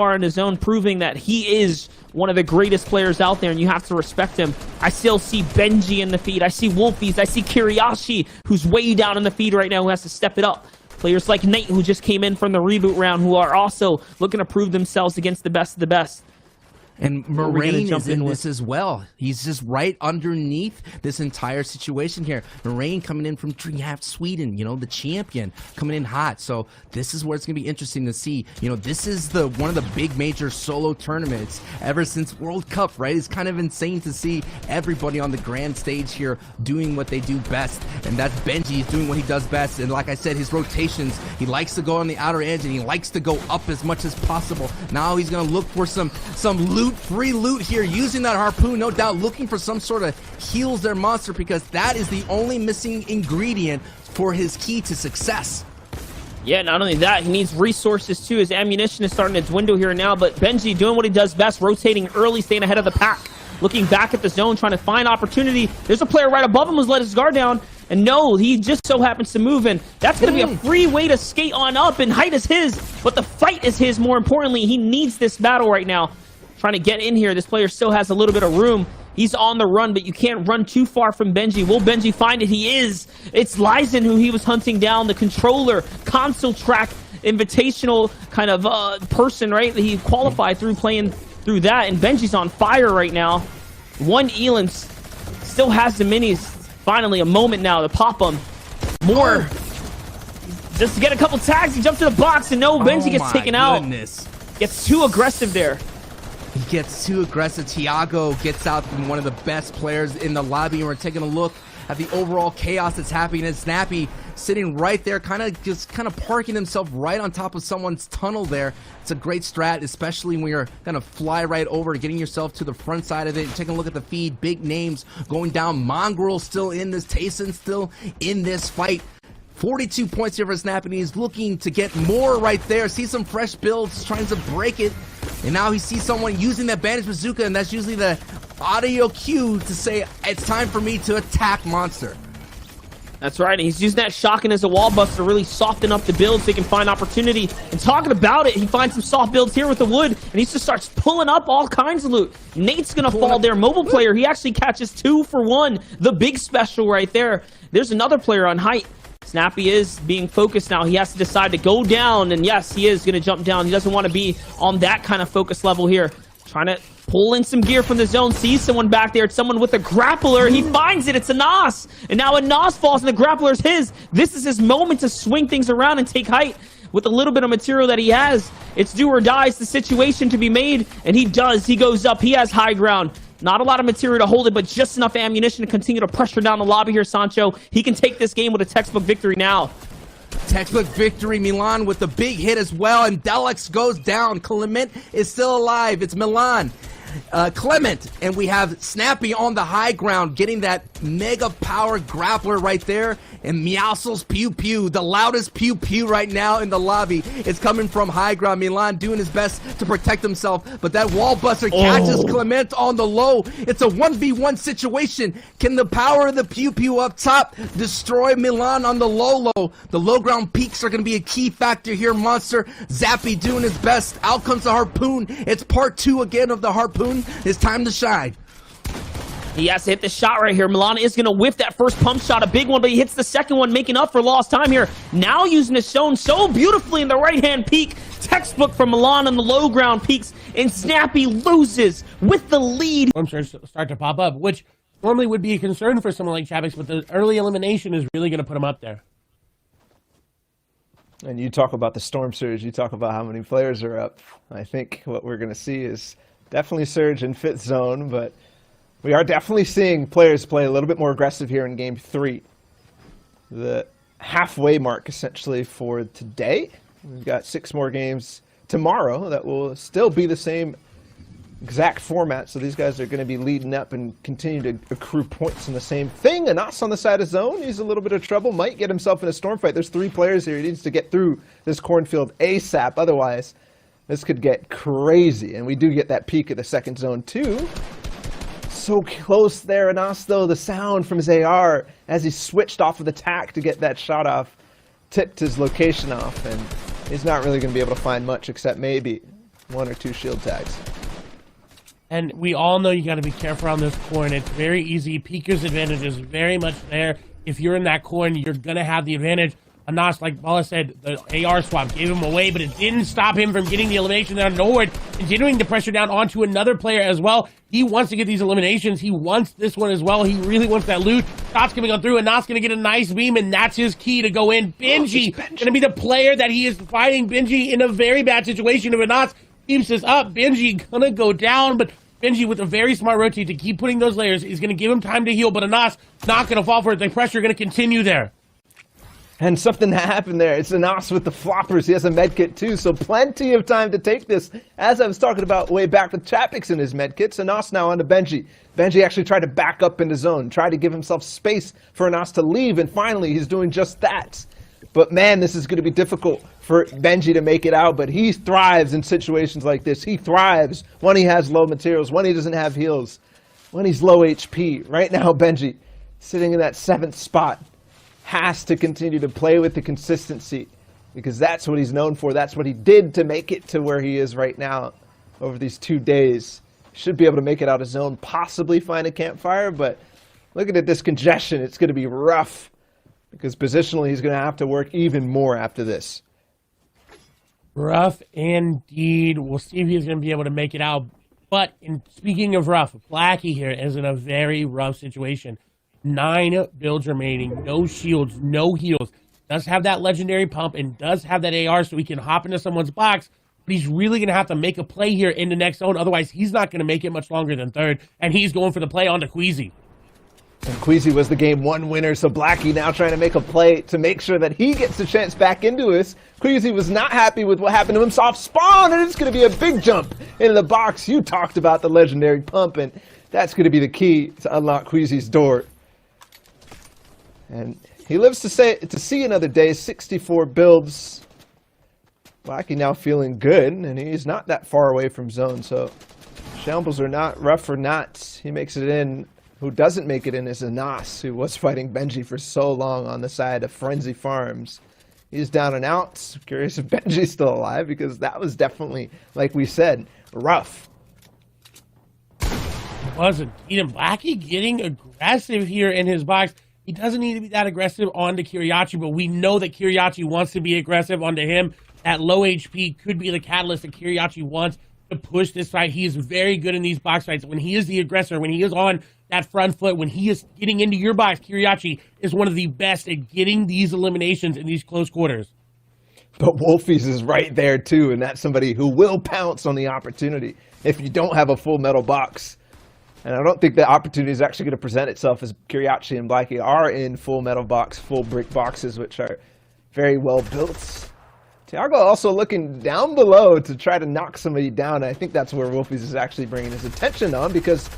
far in his zone, proving that he is one of the greatest players out there, and you have to respect him. I still see Benji in the feed. I see Wolfiez. I see Kiriashi, who's way down in the feed right now, who has to step it up. Players like Nate, who just came in from the reboot round, who are also looking to prove themselves against the best of the best. And Moraine is in this as well. He's just right underneath this entire situation here. Moraine coming in from DreamHack Sweden, you know, the champion, coming in hot. So this is where it's going to be interesting to see. You know, this is one of the big major solo tournaments ever since World Cup, right? It's kind of insane to see everybody on the grand stage here doing what they do best. And that's Benji doing what he does best. And like I said, his rotations, he likes to go on the outer edge and he likes to go up as much as possible. Now he's going to look for some loot. Free loot here, using that harpoon, no doubt, looking for some sort of heals their monster, because that is the only missing ingredient for his key to success. Yeah, not only that, he needs resources too. His ammunition is starting to dwindle here now, but Benji doing what he does best, rotating early, staying ahead of the pack, looking back at the zone, trying to find opportunity. There's a player right above him who's let his guard down, and no, he just so happens to move in. That's going to be a free way to skate on up, and height is his, but the fight is his. More importantly, he needs this battle right now. Trying to get in here. This player still has a little bit of room. He's on the run, but you can't run too far from Benji. Will Benji find it? He is. It's Lyzen who he was hunting down, the controller, console track, invitational kind of person, right? He qualified through playing through that, and Benji's on fire right now. One Elon still has the minis. Finally, a moment now to pop them. More. Just to get a couple tags, he jumps to the box, and no, Benji gets taken out. Gets too aggressive there. He gets too aggressive. Tiago gets out from one of the best players in the lobby, and we're taking a look at the overall chaos that's happening. And Snappy sitting right there, kind of parking himself right on top of someone's tunnel there. It's a great strat, especially when you're gonna fly right over, getting yourself to the front side of it. Taking a look at the feed, big names going down. Mongraal still in this, Tayson still in this fight. 42 points here for Snap, and he's looking to get more right there. See some fresh builds, trying to break it. And now he sees someone using that bandage bazooka, and that's usually the audio cue to say, it's time for me to attack monster. That's right, and he's using that shotgun as a wall buster to really soften up the build so he can find opportunity. And talking about it, he finds some soft builds here with the wood, and he just starts pulling up all kinds of loot. Nate's gonna fall there. Mobile player, he actually catches 2 for 1. The big special right there. There's another player on height. Snappy is being focused now. He has to decide to go down, and yes, he is going to jump down. He doesn't want to be on that kind of focus level here. Trying to pull in some gear from the zone. Sees someone back there. It's someone with a grappler. He finds it. It's a Nos. And now a Nos falls, and the grappler's his. This is his moment to swing things around and take height with a little bit of material that he has. It's do or die. It's the situation to be made, and he does. He goes up. He has high ground. Not a lot of material to hold it, but just enough ammunition to continue to pressure down the lobby here, Sancho. He can take this game with a textbook victory now. Textbook victory, Milan with the big hit as well, and Delix goes down. Clement is still alive. It's Milan. Clement, and we have Snappy on the high ground, getting that mega power grappler right there, and Meowscles pew pew, the loudest pew pew right now in the lobby. It's coming from high ground. Milan doing his best to protect himself, but that wall buster catches Clement on the low. It's a 1v1 situation. Can the power of the pew pew up top destroy Milan on the low? The low ground peaks are going to be a key factor here, Monster. Zappy doing his best. Out comes the harpoon. It's part 2 again of the harpoon. It's time to shine. He has to hit the shot right here. Milan is going to whiff that first pump shot, a big one, but he hits the second one, making up for lost time here. Now using his stone so beautifully in the right-hand peak. Textbook from Milan on the low ground peaks, and Snappy loses with the lead. Start to pop up, which normally would be a concern for someone like Chavix, but the early elimination is really going to put him up there. And you talk about the Storm Surge, you talk about how many players are up. I think what we're going to see is definitely Surge in 5th zone, but we are definitely seeing players play a little bit more aggressive here in Game 3. The halfway mark, essentially, for today. We've got 6 more games tomorrow that will still be the same exact format, so these guys are going to be leading up and continue to accrue points in the same thing. Anas on the side of zone, he's a little bit of trouble, might get himself in a storm fight. There's 3 players here. He needs to get through this cornfield ASAP, otherwise this could get crazy. And we do get that peak of the 2nd zone too. So close there. Anas, though, the sound from his AR as he switched off of the tack to get that shot off, tipped his location off, and he's not really going to be able to find much except maybe 1 or 2 shield tags. And we all know you got to be careful on this corn. It's very easy. Peeker's advantage is very much there. If you're in that corn, you're going to have the advantage. Anas, like Bala said, the AR swap gave him away, but it didn't stop him from getting the elimination down Norwood, continuing to pressure down onto another player as well. He wants to get these eliminations. He wants this one as well. He really wants that loot. Shots coming on through. Anas going to get a nice beam, and that's his key to go in. Benji going to be the player that he is fighting. Benji in a very bad situation. If Anas keeps this up, Benji going to go down, but Benji with a very smart rotate to keep putting those layers is going to give him time to heal, but Anas not going to fall for it. The pressure going to continue there. And something happened there. It's Anas with the floppers. He has a medkit too, so plenty of time to take this. As I was talking about way back with Chapix in his medkits, Anas now onto Benji. Benji actually tried to back up into zone, tried to give himself space for Anas to leave, and finally he's doing just that. But man, this is going to be difficult for Benji to make it out, but he thrives in situations like this. He thrives when he has low materials, when he doesn't have heals, when he's low HP. Right now, Benji, sitting in that 7th spot, has to continue to play with the consistency because that's what he's known for. That's what he did to make it to where he is right now over these 2 days. Should be able to make it out of zone, possibly find a campfire, but looking at this congestion, it's going to be rough because positionally he's going to have to work even more after this. Rough indeed. We'll see if he's going to be able to make it out. But speaking of rough, Blackie here is in a very rough situation. 9 builds remaining, no shields, no heals. Does have that legendary pump and does have that AR so he can hop into someone's box. But he's really going to have to make a play here in the next zone. Otherwise, he's not going to make it much longer than 3rd. And he's going for the play onto Queasy. And Queasy was the game 1 winner, so Blackie now trying to make a play to make sure that he gets a chance back into this. Queasy was not happy with what happened to him. Soft spawn, and it's going to be a big jump into the box. You talked about the legendary pump, and that's going to be the key to unlock Queasy's door. And he lives to see another day. 64 builds. Blackie now feeling good, and he's not that far away from zone, so shambles or not, rough or not, he makes it in. Who doesn't make it in is Anas, who was fighting Benji for so long on the side of Frenzy Farms. He's down and out. Curious if Benji's still alive, because that was definitely, like we said, rough. It wasn't. Even Blackie getting aggressive here in his box. He doesn't need to be that aggressive onto Kiriachi, but we know that Kiriachi wants to be aggressive onto him. That low HP could be the catalyst that Kiriachi wants to push this fight. He is very good in these box fights. When he is the aggressor, when he is on that front foot, when he is getting into your box, Kiriachi is one of the best at getting these eliminations in these close quarters. But Wolfiez is right there too, and that's somebody who will pounce on the opportunity if you don't have a full metal box. And I don't think the opportunity is actually going to present itself as Kiriachi and Blackie are in full metal box, full brick boxes, which are very well built. Tiago also looking down below to try to knock somebody down. I think that's where Wolfiez is actually bringing his attention on, because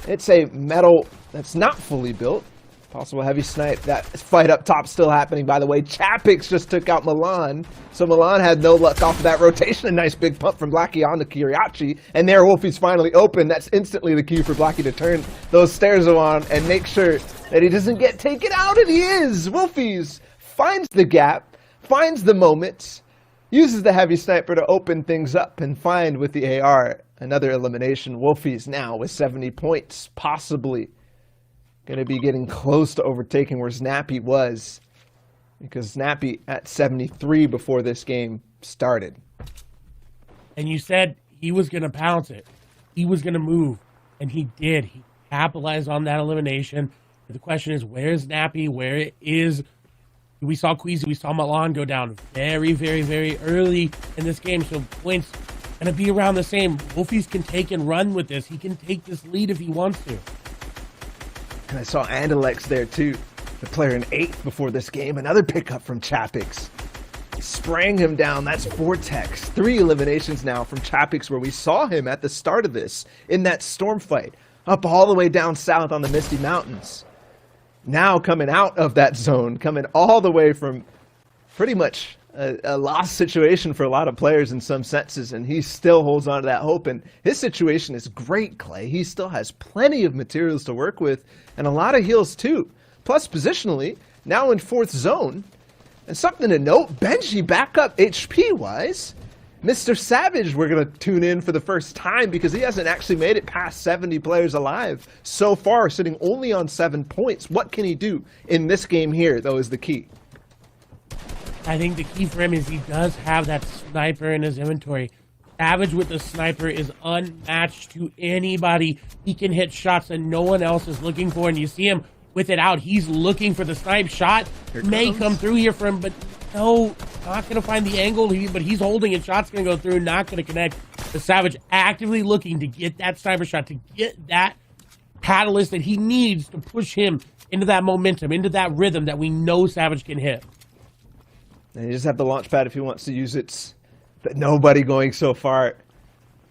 it's a metal that's not fully built. Possible heavy snipe. That fight up top still happening, by the way. Chapix just took out Milan. So Milan had no luck off of that rotation. A nice big pump from Blackie onto Kiriachi. And there, Wolfiez finally open. That's instantly the cue for Blackie to turn those stairs on and make sure that he doesn't get taken out. And he is! Wolfiez finds the gap, finds the moment, uses the heavy sniper to open things up, and find with the AR another elimination. Wolfiez now with 70 points, possibly going to be getting close to overtaking where Snappy was, because Snappy at 73 before this game started. And you said he was going to pounce it. He was going to move, and he did. He capitalized on that elimination. The question is, where is Snappy? Where is... We saw Queasy, we saw Milan go down very, very, very early in this game, so points going to be around the same. Wolfiez can take and run with this. He can take this lead if he wants to. And I saw Andalex there too, the player in 8th before this game. Another pickup from Chapix. Spraying him down, that's Vortex. 3 eliminations now from Chapix, where we saw him at the start of this, in that storm fight, up all the way down south on the Misty Mountains. Now coming out of that zone, coming all the way from pretty much a lost situation for a lot of players in some senses, and he still holds on to that hope. And his situation is great, Clay. He still has plenty of materials to work with, and a lot of heals too. Plus, positionally, now in 4th zone. And something to note, Benji back up HP-wise. Mr. Savage, we're going to tune in for the first time because he hasn't actually made it past 70 players alive so far, sitting only on 7 points. What can he do in this game here, though, is the key. I think the key for him is he does have that sniper in his inventory. Savage with the sniper is unmatched to anybody. He can hit shots that no one else is looking for, and you see him with it out. He's looking for the snipe shot. May come through here for him, but no, not going to find the angle. But he's holding it. Shot's going to go through, not going to connect. The Savage actively looking to get that sniper shot, to get that catalyst that he needs to push him into that momentum, into that rhythm that we know Savage can hit. And you just have the launch pad if he wants to use it. But nobody going so far.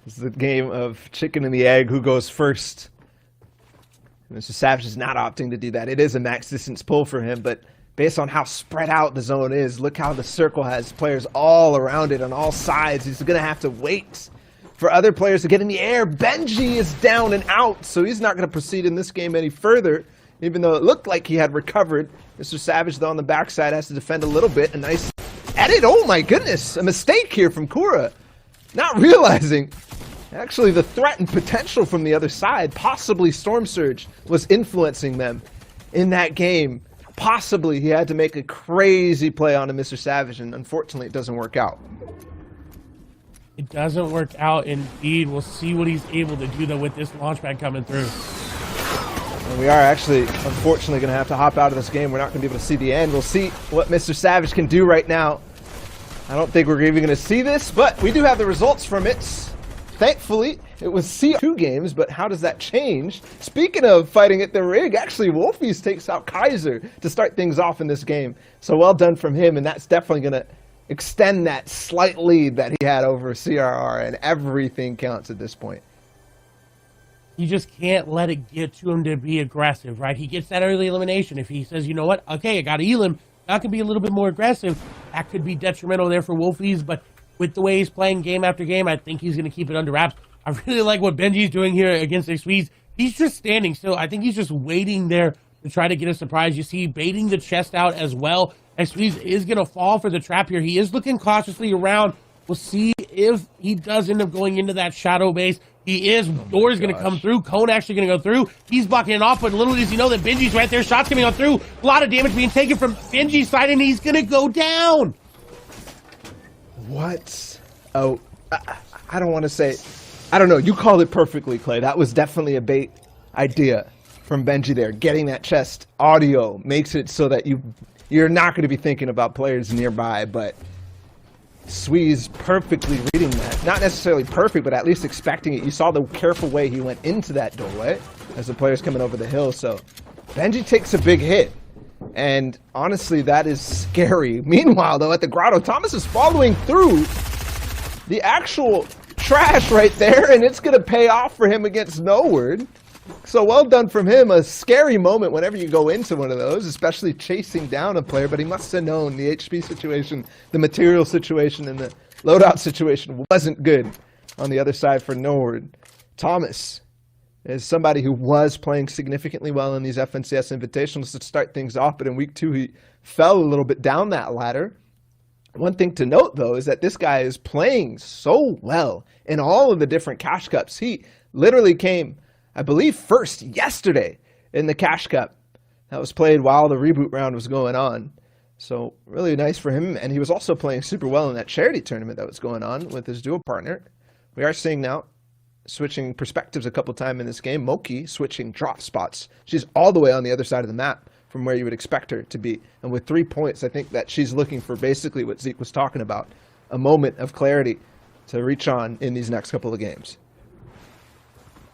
This is the game of chicken and the egg, who goes first. Mr. Savage is not opting to do that. It is a max distance pull for him, but based on how spread out the zone is, look how the circle has players all around it on all sides. He's going to have to wait for other players to get in the air. Benji is down and out, so he's not going to proceed in this game any further, even though it looked like he had recovered. Mr. Savage, though, on the backside has to defend a little bit. A nice edit. Oh my goodness, a mistake here from Kura. Not realizing actually the threat and potential from the other side. Possibly Storm Surge was influencing them in that game. Possibly he had to make a crazy play on a Mr. Savage, and unfortunately it doesn't work out. It doesn't work out indeed. We'll see what he's able to do, though, with this launchpad coming through. And we are actually, unfortunately, going to have to hop out of this game. We're not going to be able to see the end. We'll see what Mr. Savage can do right now. I don't think we're even going to see this, but we do have the results from it. Thankfully, it was C2 games, but how does that change? Speaking of fighting at the rig, actually, Wolfiez takes out Kaiser to start things off in this game. So well done from him, and that's definitely going to extend that slight lead that he had over CRR, and everything counts at this point. You just can't let it get to him to be aggressive, right? He gets that early elimination. If he says, you know what, okay, I got to heal him, I can be a little bit more aggressive, that could be detrimental there for Wolfiez, but with the way he's playing game after game, I think he's going to keep it under wraps. I really like what Benji's doing here against the Swedes. He's just standing still. I think he's just waiting there to try to get a surprise. You see, baiting the chest out as well. And Swedes is going to fall for the trap here. He is looking cautiously around. We'll see if he does end up going into that shadow base. He is. Door's going to come through. Cone actually going to go through. He's blocking it off, but little does he know that Benji's right there. Shots coming on through. A lot of damage being taken from Benji's side, and he's going to go down. What? Oh, I don't want to say. I don't know. You called it perfectly, Clay. That was definitely a bait idea from Benji there. Getting that chest audio makes it so that you're not going to be thinking about players nearby, but Swee's perfectly reading that. Not necessarily perfect, but at least expecting it. You saw the careful way he went into that doorway as the player's coming over the hill. So Benji takes a big hit. And honestly, that is scary. Meanwhile, though, at the grotto, Thomas is following through the actual trash right there, and it's going to pay off for him against Noword. So well done from him. A scary moment whenever you go into one of those, especially chasing down a player, but he must have known the HP situation, the material situation, and the loadout situation wasn't good on the other side for Noword. Thomas is somebody who was playing significantly well in these FNCS invitationals to start things off, but in week 2 he fell a little bit down that ladder. One thing to note, though, is that this guy is playing so well in all of the different Cash Cups. He literally came, I believe, first yesterday in the Cash Cup that was played while the reboot round was going on. So really nice for him, and he was also playing super well in that charity tournament that was going on with his duo partner. We are seeing now switching perspectives a couple times in this game. Moki switching drop spots. She's all the way on the other side of the map from where you would expect her to be. And with 3 points, I think that she's looking for basically what Zeke was talking about, a moment of clarity to reach on in these next couple of games.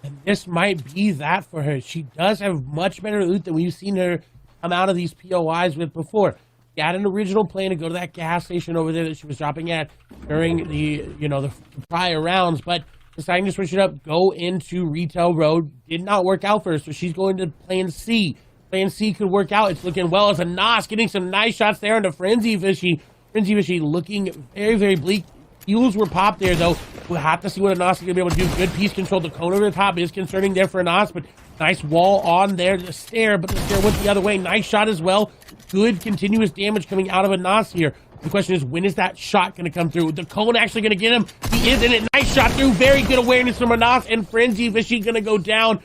And this might be that for her. She does have much better loot than we've seen her come out of these POIs with before. She had an original plan to go to that gas station over there that she was dropping at during the prior rounds, but deciding to switch it up, go into Retail Road, did not work out for her, so she's going to Plan C. Plan C could work out. It's looking well as a Nos getting some nice shots there into Benjifishy. Benjifishy looking very, very bleak. Fuels were popped there, though. We'll have to see what a Nos is going to be able to do. Good piece control. The cone over the top is concerning there for a Nos, but nice wall on there. The stair, but the stair went the other way. Nice shot as well. Good continuous damage coming out of a Nos here. The question is, when is that shot going to come through? The cone actually going to get him. He is in it. Nice shot through. Very good awareness from Anas, and Benjifishy going to go down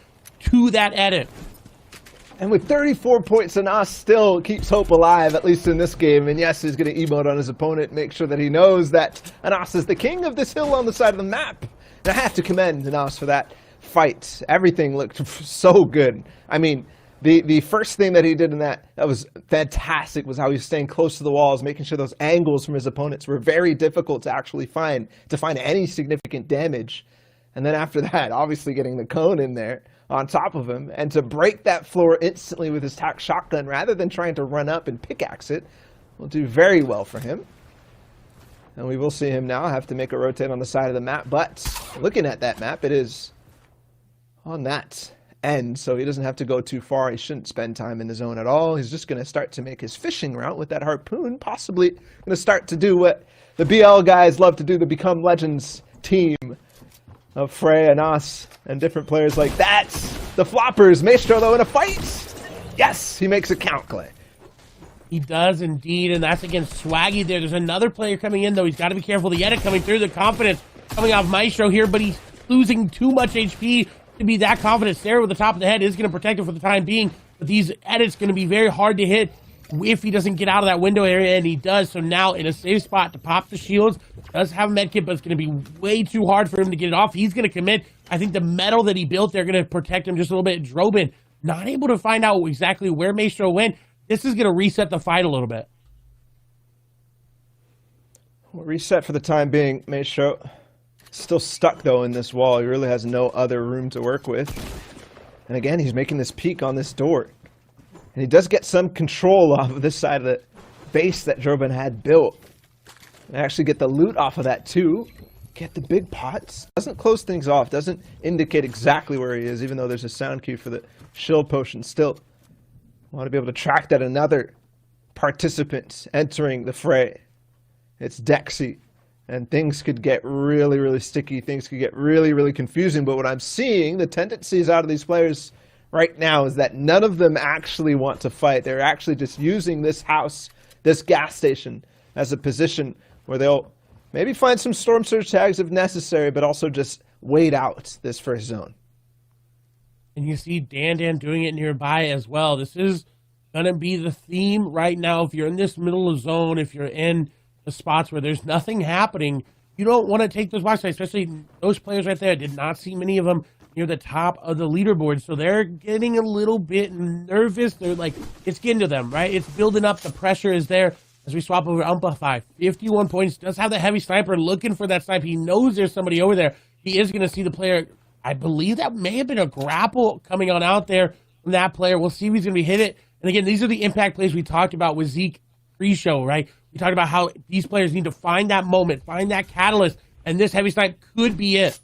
to that edit. And with 34 points, Anas still keeps hope alive, at least in this game. And yes, he's going to emote on his opponent, make sure that he knows that Anas is the king of this hill on the side of the map. And I have to commend Anas for that fight. Everything looked so good. I mean, the first thing that he did in that was fantastic was how he was staying close to the walls, making sure those angles from his opponents were very difficult to actually find any significant damage. And then after that, obviously getting the cone in there on top of him, and to break that floor instantly with his tac shotgun rather than trying to run up and pickaxe it will do very well for him. And we will see him now have to make a rotate on the side of the map, but looking at that map, it is on that end, so he doesn't have to go too far. He shouldn't spend time in the zone at all. He's just going to start to make his fishing route with that harpoon, possibly going to start to do what the BL guys love to do, the Become Legends team of Frey, Anas, and different players like that. The floppers. Maestro, though, in a fight. Yes, he makes it count, Clay. He does indeed, and that's against Swaggy there. There's another player coming in, though. He's got to be careful. The edit coming through, the confidence coming off Maestro here, but he's losing too much HP to be that confident. Sarah with the top of the head is going to protect him for the time being, but these edits going to be very hard to hit if he doesn't get out of that window area, and he does. So now in a safe spot to pop the shields, does have a medkit, but it's going to be way too hard for him to get it off. He's going to commit. I think the metal that he built, they're going to protect him just a little bit. Drobin not able to find out exactly where Maestro went. This is going to reset the fight a little bit. We'll reset for the time being. Maestro still stuck, though, in this wall. He really has no other room to work with. And again, he's making this peek on this door. And he does get some control off of this side of the base that Drobin had built. And actually get the loot off of that, too. Get the big pots. Doesn't close things off. Doesn't indicate exactly where he is, even though there's a sound cue for the shield potion. Still want to be able to track that another participant entering the fray. It's Dexy. And things could get really, really sticky. Things could get really, really confusing. But what I'm seeing, the tendencies out of these players right now, is that none of them actually want to fight. They're actually just using this house, this gas station, as a position where they'll maybe find some Storm Surge tags if necessary, but also just wait out this first zone. And you see Dan doing it nearby as well. This is going to be the theme right now. If you're in this middle of zone, if you're in the spots where there's nothing happening, you don't want to take those boxes, especially those players right there. I did not see many of them near the top of the leaderboard, so they're getting a little bit nervous. They're like, it's getting to them, right? It's building up. The pressure is there as we swap over Amplify. 51 points, does have the heavy sniper looking for that snipe. He knows there's somebody over there. He is going to see the player. I believe that may have been a grapple coming on out there from that player. We'll see if he's going to be hit it. And again, these are the impact plays we talked about with Zeke pre-show, right? We talked about how these players need to find that moment, find that catalyst, and this heavy snipe could be it.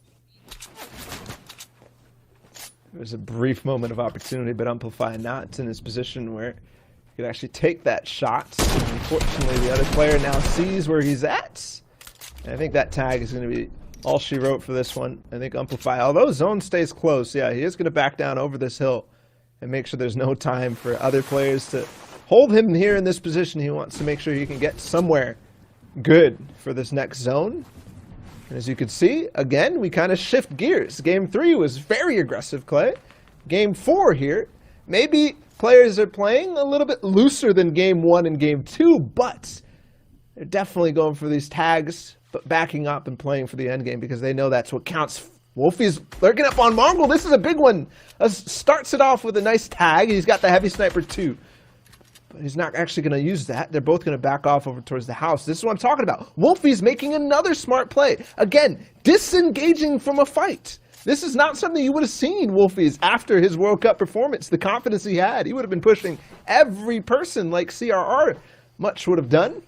There's a brief moment of opportunity, but Amplify not in his position where he could actually take that shot. Unfortunately, the other player now sees where he's at. And I think that tag is going to be all she wrote for this one. I think Amplify, although zone stays close, yeah, he is going to back down over this hill and make sure there's no time for other players to hold him here in this position. He wants to make sure he can get somewhere good for this next zone. And as you can see, again, we kind of shift gears. Game 3 was very aggressive, Clay. Game 4 here, maybe players are playing a little bit looser than Game 1 and Game 2, but they're definitely going for these tags, but backing up and playing for the end game because they know that's what counts. Wolfie's lurking up on Mongraal. This is a big one. Starts it off with a nice tag. He's got the heavy sniper too. But he's not actually going to use that. They're both going to back off over towards the house. This is what I'm talking about. Wolfie's making another smart play. Again, disengaging from a fight. This is not something you would have seen Wolfie's after his World Cup performance. The confidence he had. He would have been pushing every person like CRR much would have done.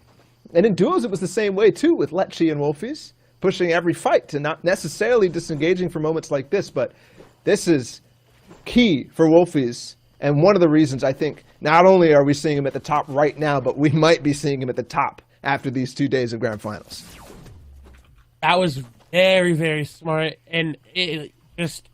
And in duos, it was the same way too with Lecce and Wolfie's. Pushing every fight and not necessarily disengaging for moments like this. But this is key for Wolfie's. And one of the reasons I think not only are we seeing him at the top right now, but we might be seeing him at the top after these 2 days of grand finals. That was very, very smart. And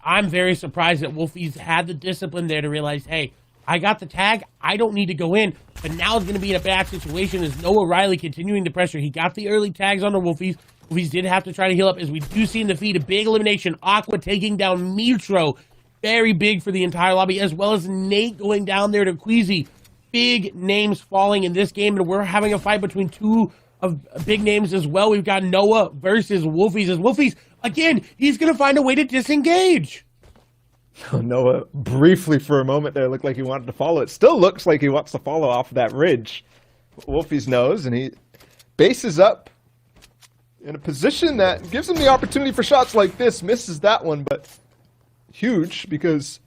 I'm very surprised that Wolfie's had the discipline there to realize, hey, I got the tag. I don't need to go in. But now it's going to be in a bad situation as Noah Riley continuing the pressure. He got the early tags on the Wolfies. Wolfies did have to try to heal up, as we do see in the feed a big elimination. Aqua taking down Mitro. Very big for the entire lobby, as well as Nate going down there to Queasy. Big names falling in this game, and we're having a fight between two of big names as well. We've got Noah versus Wolfies. As Wolfies, again, he's going to find a way to disengage. Noah, briefly for a moment there, looked like he wanted to follow. It still looks like he wants to follow off of that ridge. Wolfies knows, and he bases up in a position that gives him the opportunity for shots like this. Misses that one, but huge, because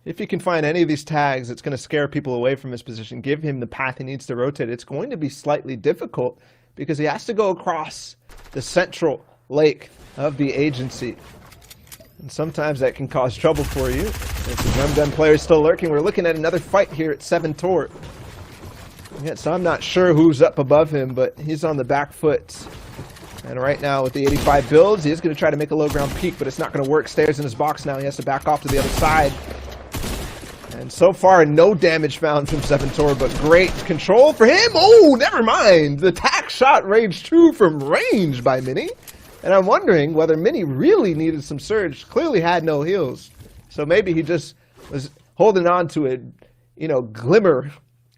if he can find any of these tags, it's going to scare people away from his position, give him the path he needs to rotate. It's going to be slightly difficult because he has to go across the central lake of the agency. And sometimes that can cause trouble for you. If the Drum Gun player is still lurking, we're looking at another fight here at 7 Tor. Yeah, so I'm not sure who's up above him, but he's on the back foot. And right now with the 85 builds, he is going to try to make a low ground peak, but it's not going to work. Stairs in his box now. He has to back off to the other side. And so far, no damage found from 7 Tor, but great control for him. Oh, never mind. The tack shot range 2 from range by Mini. And I'm wondering whether Mini really needed some surge. Clearly had no heals. So maybe he just was holding on to a, glimmer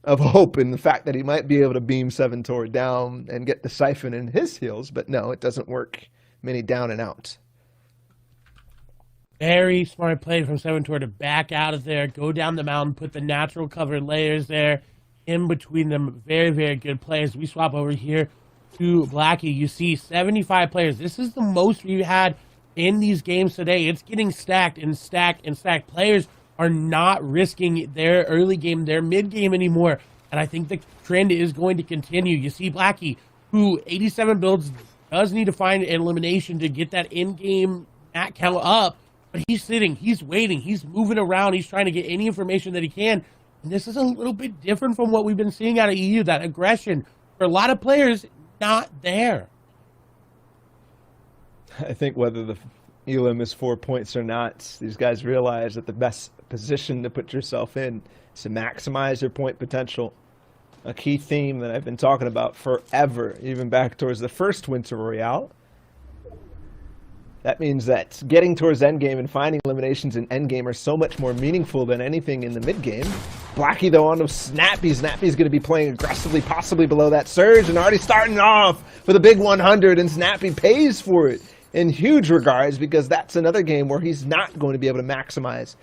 of hope in the fact that he might be able to beam 7 Tor down and get the siphon in his heals. But no, it doesn't work. Mini down and out. Very smart play from 7 Tor to back out of there, go down the mountain, put the natural cover layers there in between them. Very, very good plays. We swap over here to Blackie. You see 75 players. This is the most we've had in these games today. It's getting stacked and stacked and stacked. Players are not risking their early game, their mid game anymore. And I think the trend is going to continue. You see Blackie, who 87 builds, does need to find an elimination to get that in-game nat count up. But he's sitting, he's waiting, he's moving around, he's trying to get any information that he can. And this is a little bit different from what we've been seeing out of EU, that aggression. For a lot of players, not there. I think whether the elim is 4 points or not, these guys realize that the best position to put yourself in is to maximize your point potential. A key theme that I've been talking about forever, even back towards the first Winter Royale. That means that getting towards endgame and finding eliminations in endgame are so much more meaningful than anything in the mid-game. Blackie, though, on to Snappy. Snappy's going to be playing aggressively, possibly below that surge, and already starting off with a big 100, and Snappy pays for it in huge regards, because that's another game where he's not going to be able to maximize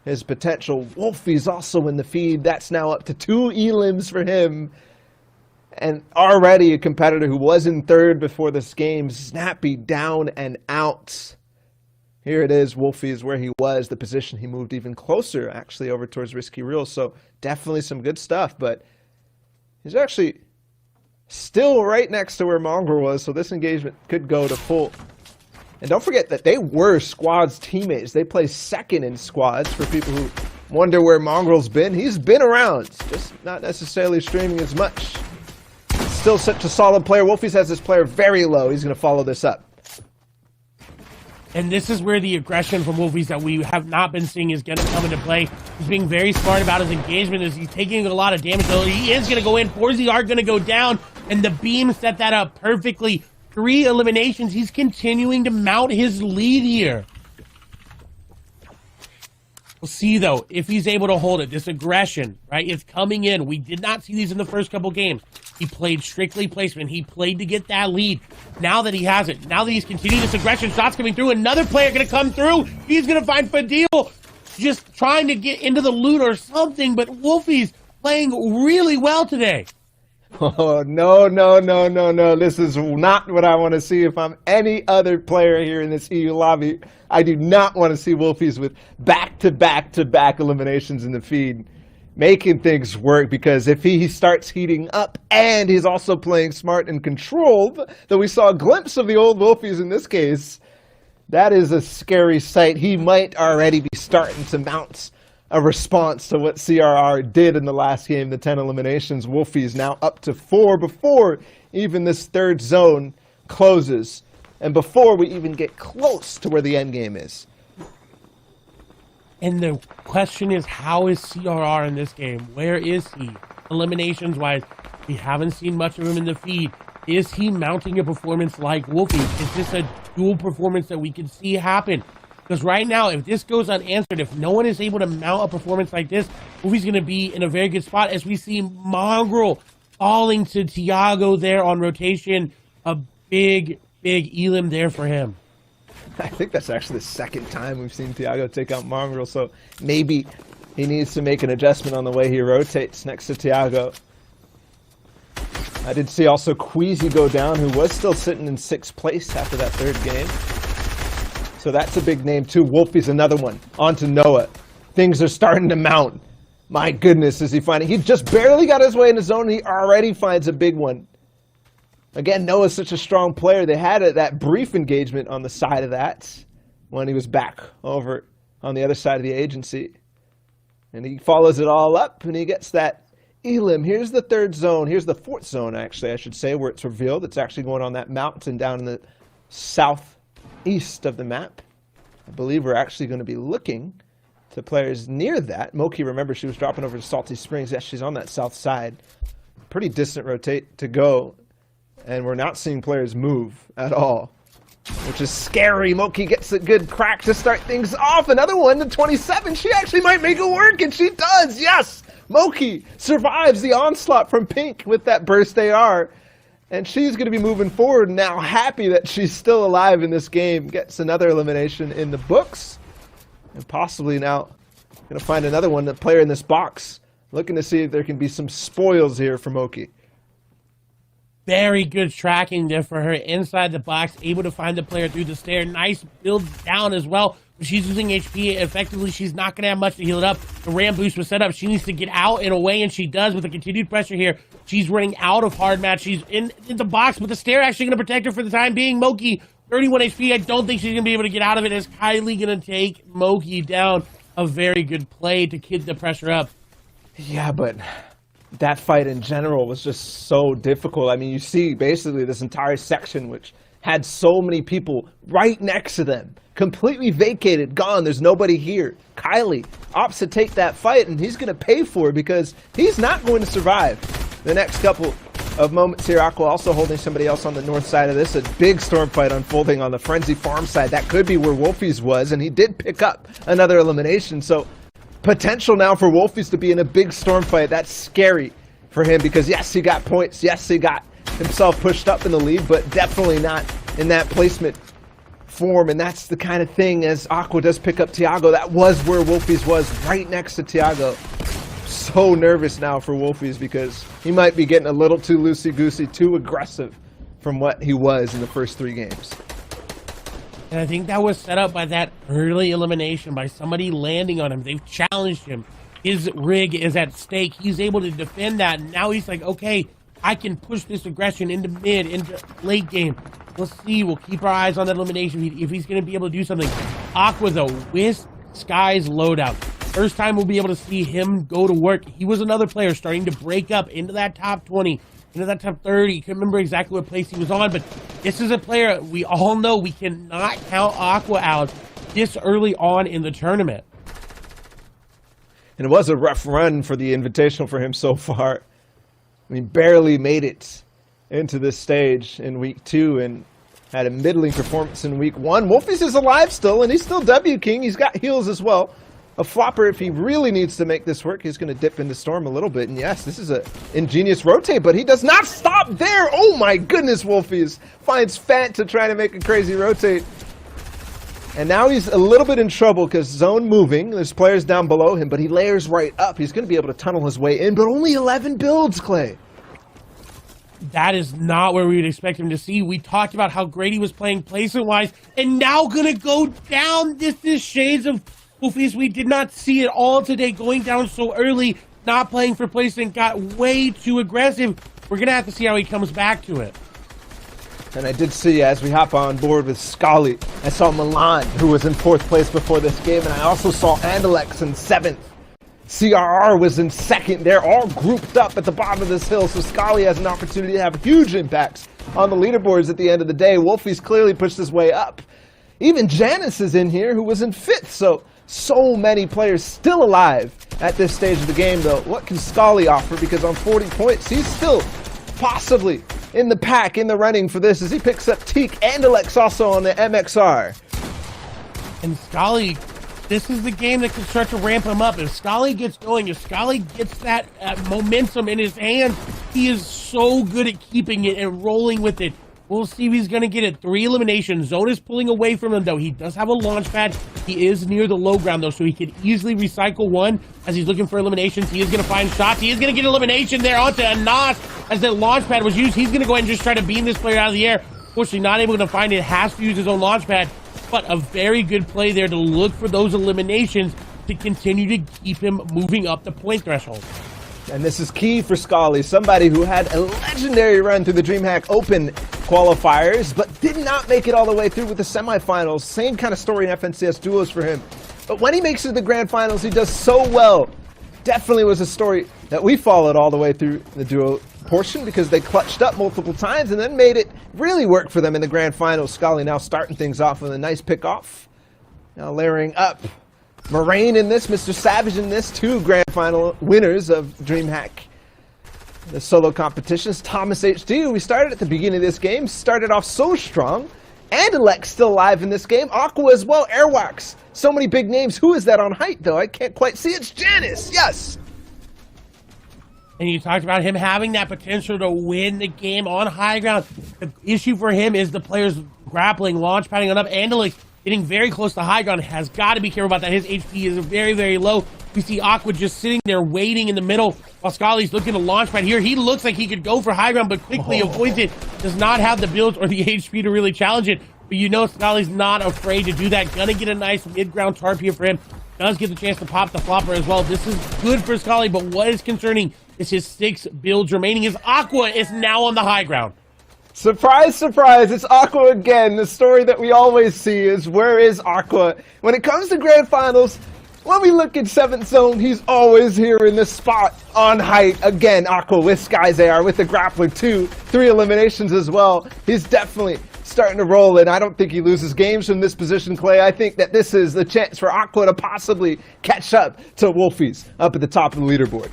his potential. Wolfie's also in the feed. That's now up to 2 elims for him. And already a competitor who was in third before this game. Snappy down and out. Here it is. Wolfie is where he was. The position he moved even closer, actually, over towards Risky Real. So definitely some good stuff. But he's actually still right next to where Mongraal was. So this engagement could go to full. And don't forget that they were squads teammates. They play second in squads. For people who wonder where Mongraal's been, he's been around. Just not necessarily streaming as much. Still such a solid player. Wolfies has this player very low. He's going to follow this up. And this is where the aggression from Wolfies that we have not been seeing is going to come into play. He's being very smart about his engagement as he's taking a lot of damage. So he is going to go in. 4Z are going to go down. And the beam set that up perfectly. 3 eliminations. He's continuing to mount his lead here. We'll see, though, if he's able to hold it. This aggression, right, is coming in. We did not see these in the first couple games. He played strictly placement. He played to get that lead. Now that he has it, now that he's continuing this aggression, shots coming through, another player going to come through. He's going to find Fadil just trying to get into the loot or something, but Wolfie's playing really well today. Oh, no. This is not what I want to see if I'm any other player here in this EU lobby. I do not want to see Wolfies with back-to-back-to-back eliminations in the feed, making things work, because if he starts heating up and he's also playing smart and controlled, though we saw a glimpse of the old Wolfies in this case, that is a scary sight. He might already be starting to mount a response to what CRR did in the last game, the 10 eliminations. Wolfies now up to 4 before even this third zone closes, and before we even get close to where the end game is. And the question is, how is CRR in this game? Where is he? Eliminations wise, we haven't seen much of him in the feed. Is he mounting a performance like Wolfie? Is this a dual performance that we can see happen? Because right now, if this goes unanswered, if no one is able to mount a performance like this, Wolfie's going to be in a very good spot as we see Mongraal falling to Tiago there on rotation. A big elim there for him. I think that's actually the second time we've seen Tiago take out Mongraal, so maybe he needs to make an adjustment on the way he rotates next to Tiago. I did see also Queasy go down, who was still sitting in 6th place after that 3rd game. So that's a big name too. Wolfie's another one. On to Noah. Things are starting to mount. My goodness, is he finding... He just barely got his way in the zone, and he already finds a big one. Again, Noah's such a strong player. They had that brief engagement on the side of that when he was back over on the other side of the agency. And he follows it all up, and he gets that elim. Here's the 3rd zone. Here's the 4th zone, actually, I should say, where it's revealed. It's actually going on that mountain down in the southeast of the map. I believe we're actually going to be looking to players near that. Moki, remember, she was dropping over to Salty Springs. Yes, she's on that south side. Pretty distant rotate to go. And we're not seeing players move at all, which is scary. Moki gets a good crack to start things off. Another one, the 27. She actually might make it work, and she does. Yes, Moki survives the onslaught from Pink with that burst AR. And she's going to be moving forward now, happy that she's still alive in this game. Gets another elimination in the books. And possibly now going to find another one, the player in this box. Looking to see if there can be some spoils here for Moki. Very good tracking there for her inside the box, able to find the player through the stair. Nice build down as well. She's using HP. Effectively, she's not going to have much to heal it up. The RAM boost was set up. She needs to get out and away, and she does with the continued pressure here. She's running out of hard match. She's in the box, but the stair actually going to protect her for the time being. Moki, 31 HP. I don't think she's going to be able to get out of it, as Kylie going to take Moki down. A very good play to keep the pressure up. Yeah, but that fight in general was just so difficult. I mean, you see basically this entire section, which had so many people right next to them, completely vacated, gone. There's nobody here. Kylie opts to take that fight, and he's going to pay for it because he's not going to survive the next couple of moments here. Aqua also holding somebody else on the north side of this. A big storm fight unfolding on the Frenzy Farm side. That could be where Wolfiez was, and he did pick up another elimination. So potential now for Wolfiez to be in a big storm fight. That's scary for him because, yes, he got points. Yes, he got himself pushed up in the lead, but definitely not in that placement form. And that's the kind of thing, as Aqua does pick up Tiago. That was where Wolfiez was, right next to Tiago. So nervous now for Wolfiez because he might be getting a little too loosey-goosey, too aggressive from what he was in the first 3 games. And I think that was set up by that early elimination, by somebody landing on him. They've challenged him. His rig is at stake. He's able to defend that. And now he's like, okay, I can push this aggression into mid, into late game. We'll see. We'll keep our eyes on that elimination if he's going to be able to do something. Aqua, though, with Sky's loadout. First time we'll be able to see him go to work. He was another player starting to break up into that top 20, into that top 30. Couldn't remember exactly what place he was on, but this is a player we all know we cannot count Aqua out this early on in the tournament. And it was a rough run for the Invitational for him so far. I mean, barely made it into this stage in week 2 and had a middling performance in week 1. Wolfiez is alive still, and he's still W King. He's got heals as well. A flopper, if he really needs to make this work, he's going to dip into Storm a little bit. And yes, this is an ingenious rotate, but he does not stop there. Oh my goodness, Wolfiez finds Fant to try to make a crazy rotate. And now he's a little bit in trouble because zone moving. There's players down below him, but he layers right up. He's going to be able to tunnel his way in, but only 11 builds, Clay. That is not where we would expect him to see. We talked about how great he was playing placement-wise, and now going to go down. This is shades of Wolfiez. We did not see it all today, going down so early, not playing for placement, got way too aggressive. We're going to have to see how he comes back to it. And I did see, as we hop on board with Scully, I saw Milan, who was in 4th place before this game, and I also saw Andalex in 7th. CRR was in 2nd. They're all grouped up at the bottom of this hill, so Scully has an opportunity to have huge impacts on the leaderboards at the end of the day. Wolfiez clearly pushed his way up. Even Janice is in here, who was in 5th, so So many players still alive at this stage of the game, though. What can Scully offer? Because on 40 points, he's still possibly in the pack, in the running for this, as he picks up Teak and Alex also on the MXR. And Scully, this is the game that can start to ramp him up. If Scully gets going, if Scully gets that momentum in his hands, he is so good at keeping it and rolling with it. We'll see if he's going to get it. 3 eliminations. Zone is pulling away from him, though. He does have a launch pad. He is near the low ground, though, so he could easily recycle one as he's looking for eliminations. He is going to find shots. He is going to get elimination there onto Anas as that launch pad was used. He's going to go ahead and just try to beam this player out of the air. Fortunately, not able to find it. Has to use his own launch pad, but a very good play there to look for those eliminations to continue to keep him moving up the point threshold. And this is key for Scully, somebody who had a legendary run through the DreamHack Open qualifiers, but did not make it all the way through with the semifinals. Same kind of story in FNCS duos for him. But when he makes it to the grand finals, he does so well. Definitely was a story that we followed all the way through the duo portion, because they clutched up multiple times and then made it really work for them in the grand finals. Scully now starting things off with a nice pick-off. Now layering up Moraine in this, Mr. Savage in this, 2 grand final winners of DreamHack. The solo competitions. Thomas HD, who we started at the beginning of this game, started off so strong. And Alex still alive in this game. Aqua as well, Airwax. So many big names. Who is that on height, though? I can't quite see. It's Janice, yes! And you talked about him having that potential to win the game on high ground. The issue for him is the players grappling, launch padding on up, and Alex getting very close to high ground. Has got to be careful about that. His HP is very, very low. We see Aqua just sitting there waiting in the middle while Scully's looking to launch pad here. He looks like he could go for high ground, but quickly avoids it. Does not have the builds or the HP to really challenge it. But you know Scully's not afraid to do that. Gonna get a nice mid-ground tarp here for him. Does get the chance to pop the flopper as well. This is good for Scully, but what is concerning is his 6 builds remaining. His Aqua is now on the high ground. Surprise, surprise, it's Aqua again. The story that we always see is, where is Aqua? When it comes to grand finals, when we look at 7th zone, he's always here in this spot on height. Again, Aqua with Sky's AR, with the grappler too. 3 eliminations as well. He's definitely starting to roll, and I don't think he loses games from this position, Clay. I think that this is the chance for Aqua to possibly catch up to Wolfiez up at the top of the leaderboard.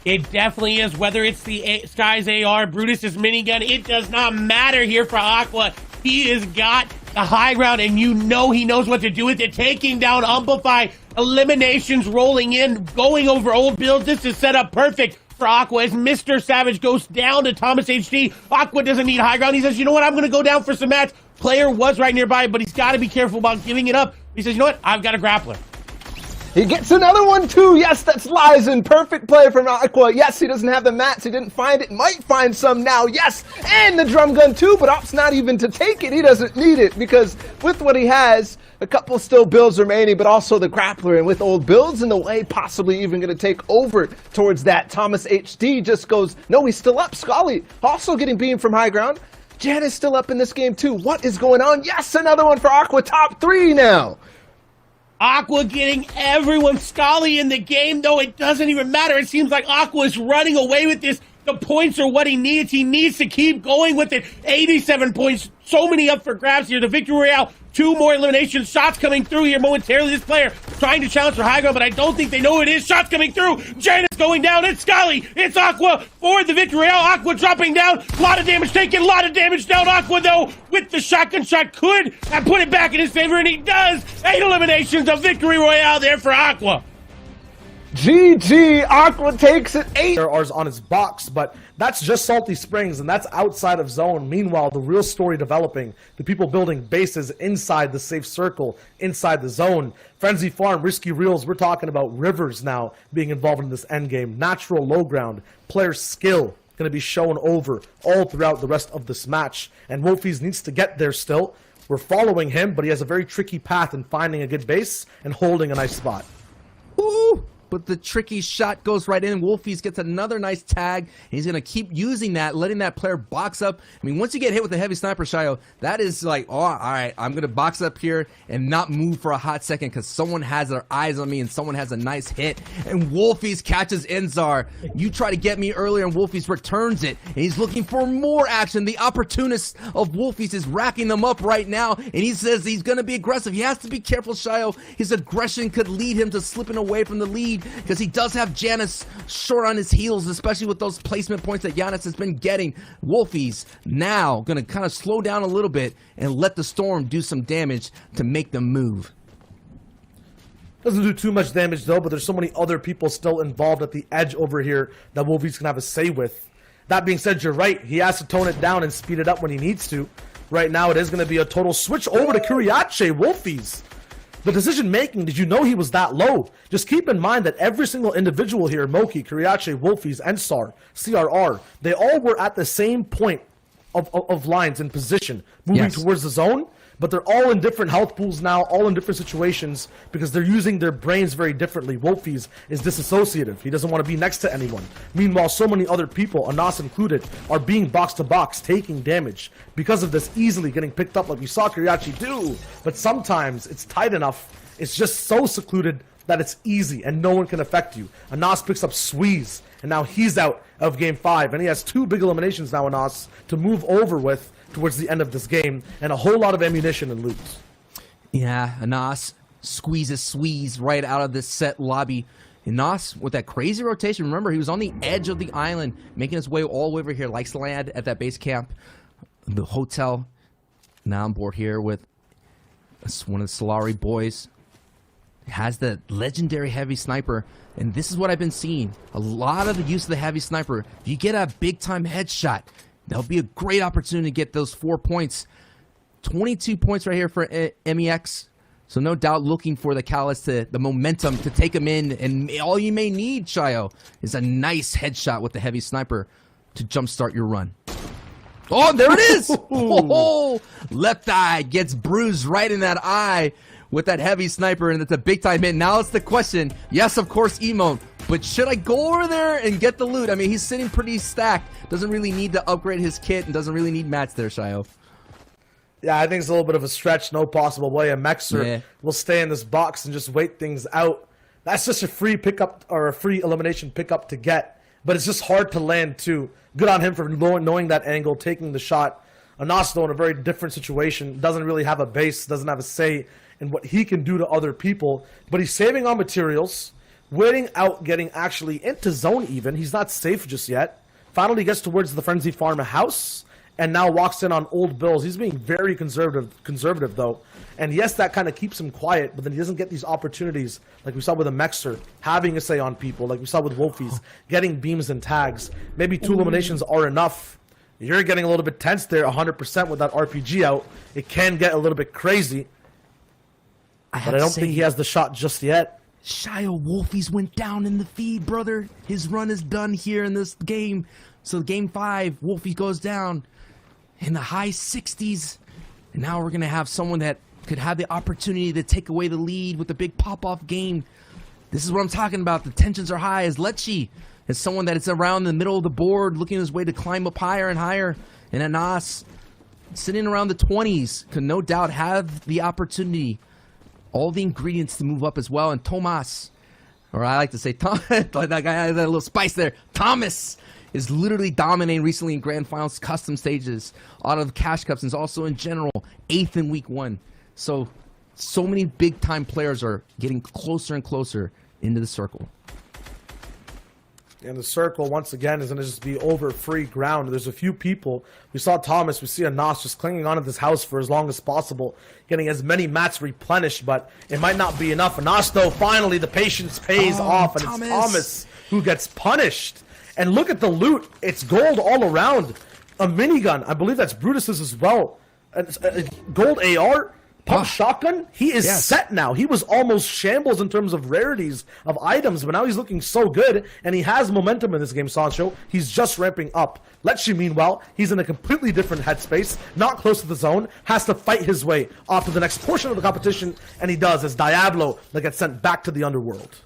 It definitely is. Whether it's the Sky's AR, Brutus's minigun, it does not matter here for Aqua. He has got the high ground, and you know he knows what to do with it. Taking down Amplify, eliminations rolling in, going over old builds. This is set up perfect for Aqua as Mr. Savage goes down to Thomas HD. Aqua doesn't need high ground. He says, you know what, I'm going to go down for some mats. Player was right nearby, but he's got to be careful about giving it up. He says, you know what, I've got a grappler. He gets another one too. Yes, that's Lizen. Perfect play from Aqua. Yes, he doesn't have the mats. He didn't find it. Might find some now. Yes, and the drum gun too, but Op's not even to take it. He doesn't need it, because with what he has, a couple still builds remaining, but also the grappler, and with old builds in the way, possibly even going to take over towards that. Thomas HD just goes, no, he's still up. Scully also getting beamed from high ground. Jan is still up in this game too. What is going on? Yes, another one for Aqua. Top 3 now. Aqua getting everyone. Scully in the game, though. It doesn't even matter. It seems like Aqua is running away with this. The points are what he needs. He needs to keep going with it. 87 points. So many up for grabs here. The Victory Royale. 2 more elimination shots coming through here momentarily. This player trying to challenge for high ground, but I don't think they know it is. Shots coming through. Janet's going down. It's Scully. It's Aqua for the Victory Royale. Aqua dropping down. A lot of damage taken. A lot of damage down. Aqua, though, with the shotgun shot, could have put it back in his favor, and he does. 8 eliminations. A Victory Royale there for Aqua. GG, Aqua takes it. 8. There are on his box, but that's just Salty Springs, and that's outside of zone. Meanwhile, the real story developing, the people building bases inside the safe circle, inside the zone. Frenzy Farm, Risky Reels, we're talking about Rivers now being involved in this endgame. Natural low ground, player skill going to be shown over all throughout the rest of this match, and Wolfiez needs to get there still. We're following him, but he has a very tricky path in finding a good base and holding a nice spot. Woo! but the tricky shot goes right in. Wolfiez gets another nice tag. He's going to keep using that, letting that player box up. I mean, once you get hit with a heavy sniper, Shio, that is like, oh, all right, I'm going to box up here and not move for a hot second because someone has their eyes on me and someone has a nice hit. And Wolfiez catches Enzar. You try to get me earlier, and Wolfiez returns it. And he's looking for more action. The opportunist of Wolfiez is racking them up right now, and he says he's going to be aggressive. He has to be careful, Shio. His aggression could lead him to slipping away from the lead because he does have Janus short on his heels, especially with those placement points that Giannis has been getting. Wolfiez now going to kind of slow down a little bit and let the Storm do some damage to make them move. Doesn't do too much damage though, but there's so many other people still involved at the edge over here that Wolfiez can have a say with. That being said, you're right. He has to tone it down and speed it up when he needs to. Right now, it is going to be a total switch over to Kuriache. Wolfiez. The decision making, did you know he was that low? Just keep in mind that every single individual here, Moki, Kuriache, Wolfiez, Ensar, CRR, they all were at the same point of lines in position, moving towards the zone, but they're all in different health pools now, all in different situations, because they're using their brains very differently. Wolfiez is disassociative. He doesn't want to be next to anyone. Meanwhile, so many other people, Anas included, are being box to box, taking damage because of this, easily getting picked up like we saw Kuriache do. But sometimes it's tight enough, it's just so secluded that it's easy and no one can affect you. Anas picks up Squeeze, and now he's out of game 5, and he has 2 big eliminations now, Anas, to move over with towards the end of this game, and a whole lot of ammunition and loot. Yeah, Anas squeeze right out of this set lobby. Anas with that crazy rotation. Remember, he was on the edge of the island, making his way all the way over here. Likes to land at that base camp, the hotel. Now on board here with one of the Solari boys. Has the legendary heavy sniper, and this is what I've been seeing. A lot of the use of the heavy sniper. If you get a big-time headshot, that'll be a great opportunity to get those 4 points. 22 points right here for MEX. So no doubt looking for the catalyst, the momentum to take him in. And all you may need, Shio, is a nice headshot with the heavy sniper to jumpstart your run. Oh, there it is! Oh, left eye gets bruised right in that eye with that heavy sniper, and it's a big-time hit. Now it's the question. Yes, of course, emote. But should I go over there and get the loot? I mean, he's sitting pretty stacked. Doesn't really need to upgrade his kit and doesn't really need mats there, Shio. Yeah, I think it's a little bit of a stretch. No possible way a Mexer will stay in this box and just wait things out. That's just a free pickup or a free elimination pickup to get. But it's just hard to land too. Good on him for knowing that angle, taking the shot. Anas, though, in a very different situation. Doesn't really have a base, doesn't have a say in what he can do to other people. But he's saving on materials. Waiting out, getting actually into zone even. He's not safe just yet. Finally gets towards the Frenzy Farm house, and now walks in on old bills. He's being very conservative though. And yes, that kind of keeps him quiet, but then he doesn't get these opportunities like we saw with a Mexer, having a say on people, like we saw with Wolfiez, getting beams and tags. Maybe 2 eliminations are enough. You're getting a little bit tense there, 100% with that RPG out. It can get a little bit crazy, but I don't think he has the shot just yet. Shio, Wolfiez went down in the feed, brother. His run is done here in this game. So game 5, Wolfiez goes down in the high 60s. And now we're going to have someone that could have the opportunity to take away the lead with a big pop-off game. This is what I'm talking about. The tensions are high as Lecce is someone that is around the middle of the board, looking his way to climb up higher and higher. And Anas, sitting around the 20s, could no doubt have the opportunity, all the ingredients to move up as well. And Tomas, or I like to say Tom, that guy had a little spice there. Thomas is literally dominating recently in Grand Finals custom stages, out of Cash Cups, and is also in general 8th in week 1. So many big time players are getting closer and closer into the circle. And the circle, once again, is going to just be over free ground. There's a few people. We saw Thomas. We see Anas just clinging onto this house for as long as possible, getting as many mats replenished, but it might not be enough. Anas, though, finally, the patience pays off, and it's Thomas who gets punished. And look at the loot. It's gold all around. A minigun. I believe that's Brutus's as well. A gold AR. Pump shotgun, he is set now. He was almost shambles in terms of rarities of items, but now he's looking so good, and he has momentum in this game, Sancho. He's just ramping up. Lecce, meanwhile, he's in a completely different headspace, not close to the zone, has to fight his way off to the next portion of the competition, and he does, as Diablo that gets sent back to the underworld.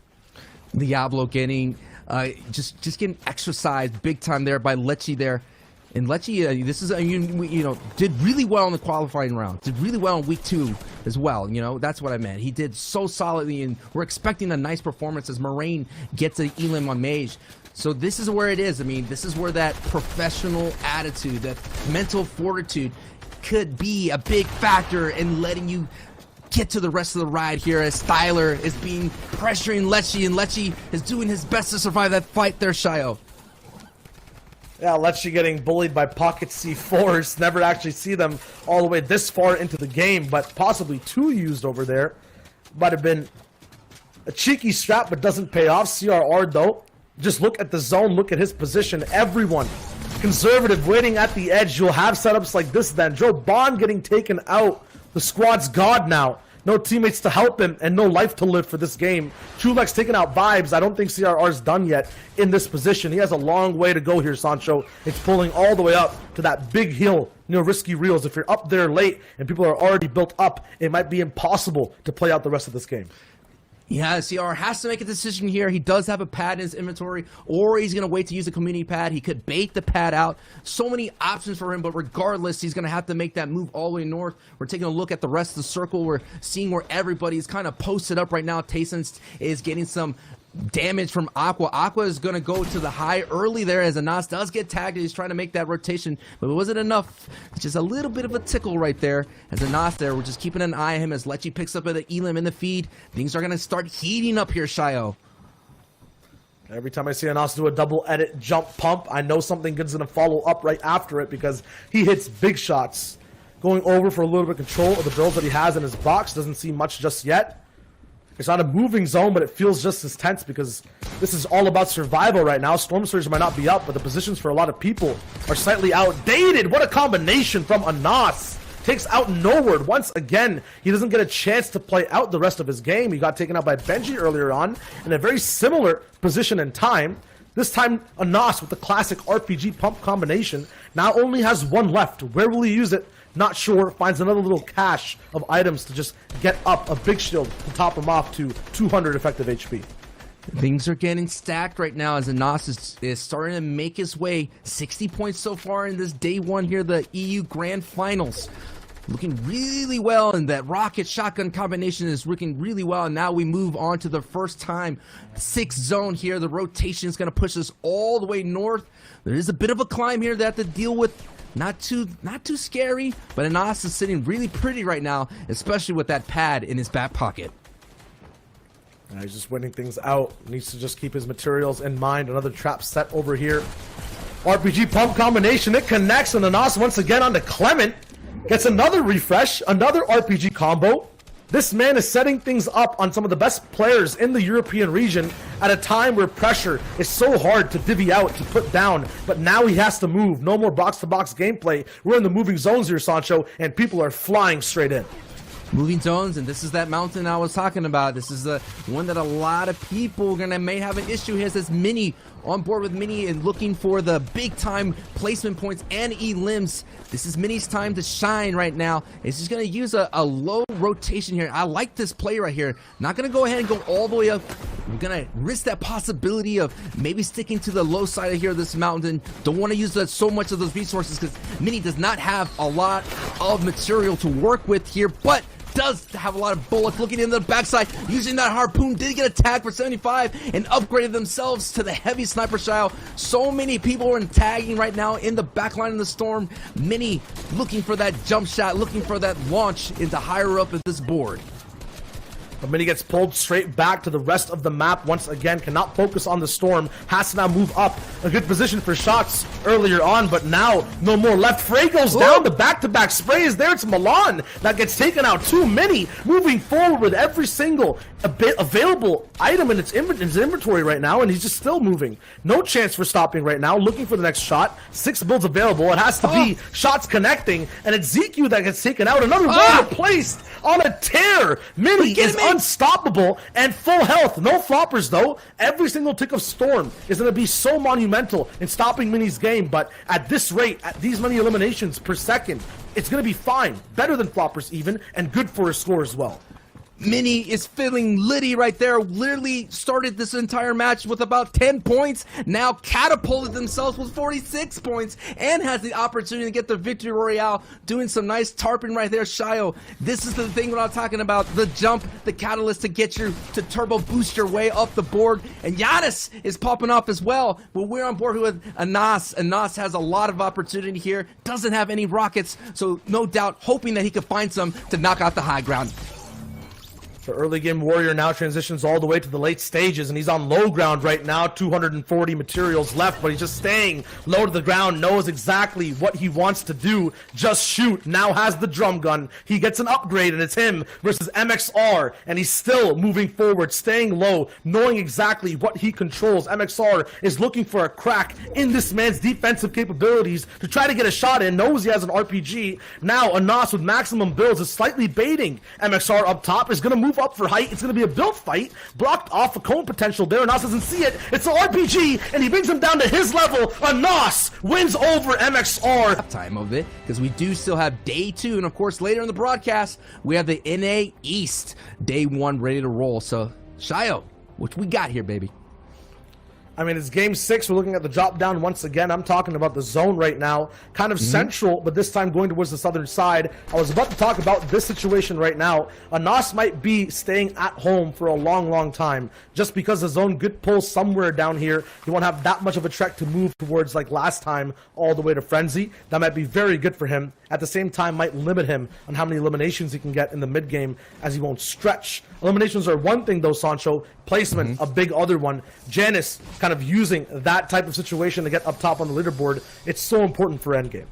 Diablo getting just getting exercised big time there by Lecce there. And Lecce, this is you know, did really well in the qualifying round. Did really well in week 2 as well. You know, that's what I meant. He did so solidly, and we're expecting a nice performance as Moraine gets an elim on Mage. So this is where it is. I mean, this is where that professional attitude, that mental fortitude could be a big factor in letting you get to the rest of the ride here, as Styler is being pressuring Lecce, and Lecce is doing his best to survive that fight there, Shio. Yeah, Lecce getting bullied by Pocket C4s. Never actually see them all the way this far into the game, but possibly 2 used over there. Might have been a cheeky strap, but doesn't pay off. CRR, though, just look at the zone, look at his position. Everyone conservative waiting at the edge. You'll have setups like this then. Joe Bond getting taken out. The squad's god now. No teammates to help him and no life to live for this game. Chulek's taking out Vibes. I don't think CRR's done yet in this position. He has a long way to go here, Sancho. It's pulling all the way up to that big hill near Risky Reels. If you're up there late and people are already built up, it might be impossible to play out the rest of this game. Yeah, CR has to make a decision here. He does have a pad in his inventory, or he's going to wait to use a community pad. He could bait the pad out. So many options for him, but regardless, he's going to have to make that move all the way north. We're taking a look at the rest of the circle. We're seeing where everybody's kind of posted up right now. Tayson is getting some damage from Aqua. Aqua is going to go to the high early there as Anas does get tagged. He's trying to make that rotation, but it wasn't enough. Just a little bit of a tickle right there as Anas there. We're just keeping an eye on him as Lecce picks up an elim in the feed. Things are going to start heating up here, Shio. Every time I see Anas do a double edit jump pump, I know something good's going to follow up right after it because he hits big shots. Going over for a little bit of control of the builds that he has in his box. Doesn't see much just yet. It's not a moving zone, but it feels just as tense because this is all about survival right now. Storm Surge might not be up, but the positions for a lot of people are slightly outdated. What a combination from Anas. Takes out Noword. Once again, he doesn't get a chance to play out the rest of his game. He got taken out by Benji earlier on in a very similar position and time. This time, Anas with the classic RPG pump combination now only has 1 left. Where will he use it? Not sure. Finds another little cache of items to just get up a big shield to top him off to 200 effective HP. Things are getting stacked right now as Anas is starting to make his way. 60 points so far in this day 1 here, the EU Grand Finals. Looking really well, and that rocket shotgun combination is working really well. And now we move on to the first time 6 zone here. The rotation is going to push us all the way north. There is a bit of a climb here that have to deal with. Not too scary, but Anas is sitting really pretty right now, especially with that pad in his back pocket. He's just winning things out. Needs to just keep his materials in mind. Another trap set over here. RPG pump combination. It connects, and Anas once again onto Clement. Gets another refresh, another RPG combo. This man is setting things up on some of the best players in the European region at a time where pressure is so hard to divvy out, to put down. But now he has to move. No more box-to-box gameplay. We're in the moving zones here, Sancho, and people are flying straight in. Moving zones, and this is that mountain I was talking about. This is the one that a lot of people may have an issue here. Says Mini on board with Mini and looking for the big time placement points and elims. This is Mini's time to shine right now. He's just going to use a low rotation here. I like this play right here. Not going to go ahead and go all the way up. I'm going to risk that possibility of maybe sticking to the low side of here of this mountain. Don't want to use so much of those resources because Mini does not have a lot of material to work with here, but does have a lot of bullets. Looking in the backside, using that harpoon, did get attacked for 75 and upgraded themselves to the heavy sniper style. So many people are tagging right now in the back line of the storm. Many looking for that jump shot, looking for that launch into higher up at this board. But Mini gets pulled straight back to the rest of the map once again. Cannot focus on the storm. Has to now move up. A good position for shots earlier on, but now no more left. Frey goes down. The back-to-back spray is there. It's Milan that gets taken out. Too many moving forward with every single available item in his inventory right now, and he's just still moving. No chance for stopping right now. Looking for the next shot. 6 builds available. It has to be shots connecting, and it's ZQ that gets taken out. Another one replaced on a tear. Mini is unstoppable and full health. No floppers though. Every single tick of storm is going to be so monumental in stopping Mini's game, but at this rate, at these many eliminations per second, it's going to be fine. Better than floppers even, and good for a score as well. Mini is feeling litty right there. Literally started this entire match with about 10 points. Now catapulted themselves with 46 points and has the opportunity to get the victory royale. Doing some nice tarping right there, Shio. This is the thing that I'm talking about. The jump, the catalyst to get you to turbo boost your way up the board. And Giannis is popping off as well. But we're on board with Anas. Anas has a lot of opportunity here. Doesn't have any rockets. So no doubt hoping that he could find some to knock out the high ground. The early game warrior now transitions all the way to the late stages, and he's on low ground right now. 240 materials left, but he's just staying low to the ground, knows exactly what he wants to do. Just shoot. Now has the drum gun. He gets an upgrade, and it's him versus MXR, and he's still moving forward, staying low, knowing exactly what he controls. MXR is looking for a crack in this man's defensive capabilities to try to get a shot in, knows he has an RPG. Now Anas with maximum builds is slightly baiting MXR up top, is going to move up for height. It's going to be a build fight. Blocked off a cone potential there. Anas doesn't see it. It's an RPG, and he brings him down to his level. Anas wins over MXR. Time of it, because we do still have day 2, and of course later in the broadcast we have the NA East day 1 ready to roll. So Shio, what we got here, baby? I mean, it's game 6. We're looking at the drop down once again. I'm talking about the zone right now. Kind of central, but this time going towards the southern side. I was about to talk about this situation right now. Anas might be staying at home for a long, long time. Just because the zone could pull somewhere down here. You won't have that much of a trek to move towards like last time all the way to Frenzy. That might be very good for him. At the same time, might limit him on how many eliminations he can get in the mid game, as he won't stretch. Eliminations are one thing though, Sancho. Placement, a big other one. Janice kind of using that type of situation to get up top on the leaderboard. It's so important for endgame.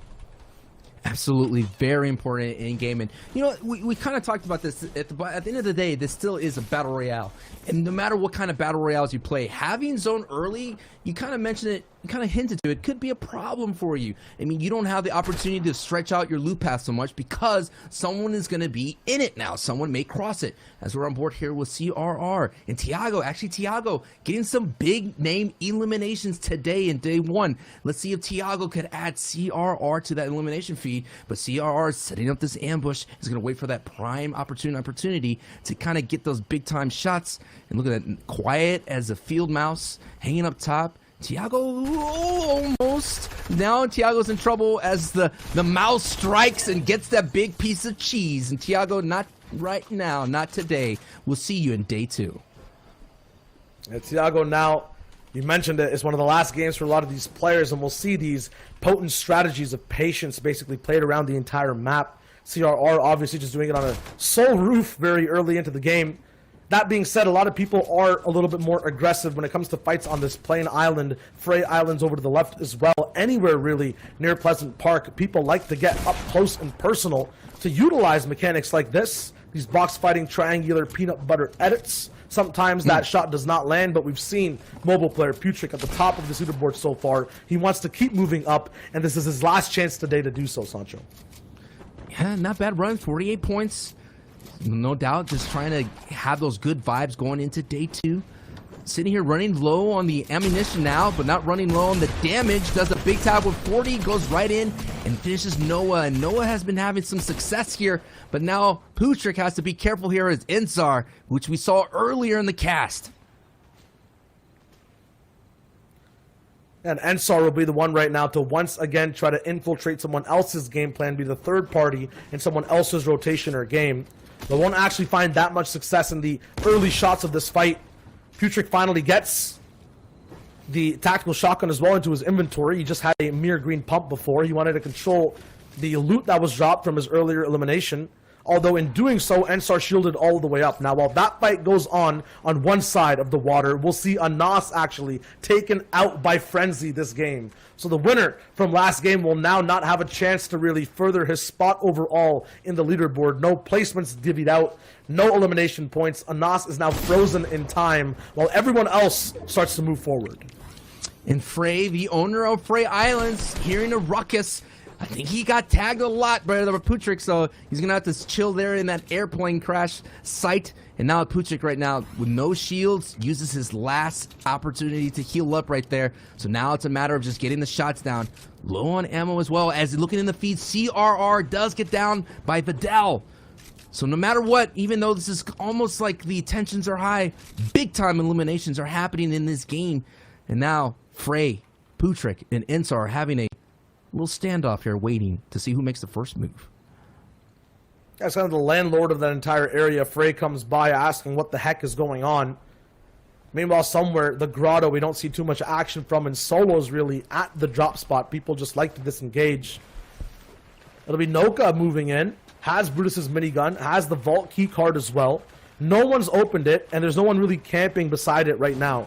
Absolutely, very important in game. And you know, we kind of talked about this at the end of the day. This still is a battle royale, and no matter what kind of battle royales you play, having zone early, you kind of mentioned it, you kind of hinted to it, could be a problem for you. I mean, you don't have the opportunity to stretch out your loop path so much because someone is going to be in it now. Someone may cross it. As we're on board here with CRR and Tiago. Actually, Tiago getting some big name eliminations today in day 1. Let's see if Tiago could add CRR to that elimination feed. But CRR is setting up this ambush. He's going to wait for that prime opportunity to kind of get those big time shots. And look at that, quiet as a field mouse, hanging up top. Tiago almost. Now Tiago's in trouble as the mouse strikes and gets that big piece of cheese. And Tiago, not right now, not today. We'll see you in day 2. Yeah, Tiago now, you mentioned it, is one of the last games for a lot of these players, and we'll see these potent strategies of patience basically played around the entire map. CRR obviously just doing it on a sole roof very early into the game. That being said, a lot of people are a little bit more aggressive when it comes to fights on this plain island. Frey Islands over to the left as well. Anywhere really near Pleasant Park, people like to get up close and personal to utilize mechanics like this. These box fighting triangular peanut butter edits. Sometimes that shot does not land, but we've seen mobile player Putrick at the top of the leaderboard so far. He wants to keep moving up, and this is his last chance today to do so, Sancho. Yeah, not bad run, 48 points. No doubt, just trying to have those good vibes going into day 2. Sitting here running low on the ammunition now, but not running low on the damage. Does a big tap with 40, goes right in and finishes Noah. And Noah has been having some success here, but now Putrick has to be careful here as Ensar, which we saw earlier in the cast. And Ensar will be the one right now to once again try to infiltrate someone else's game plan, be the third party in someone else's rotation or game. They won't actually find that much success in the early shots of this fight. Putrick finally gets the tactical shotgun as well into his inventory. He just had a mere green pump before. He wanted to control the loot that was dropped from his earlier elimination. Although in doing so, Ensar shielded all the way up. Now, while that fight goes on one side of the water, we'll see Anas actually taken out by Frenzy this game. So the winner from last game will now not have a chance to really further his spot overall in the leaderboard. No placements divvied out, no elimination points. Anas is now frozen in time while everyone else starts to move forward. And Frey, the owner of Frey Islands, hearing a ruckus. I think he got tagged a lot by Putrick, so he's going to have to chill there in that airplane crash site. And now Putrick right now, with no shields, uses his last opportunity to heal up right there. So now it's a matter of just getting the shots down. Low on ammo as well. As looking in the feed, CRR does get down by Vidal. So no matter what, even though this is almost like the tensions are high, big-time eliminations are happening in this game. And now Frey, Putrick, and Ensar are having a little standoff here waiting to see who makes the first move. That's kind of the landlord of that entire area. Frey comes by asking what the heck is going on. Meanwhile, somewhere, the grotto, we don't see too much action from, and Solo's really at the drop spot. People just like to disengage. It'll be Noka moving in. Has Brutus's minigun, has the vault key card as well. No one's opened it, and there's no one really camping beside it right now.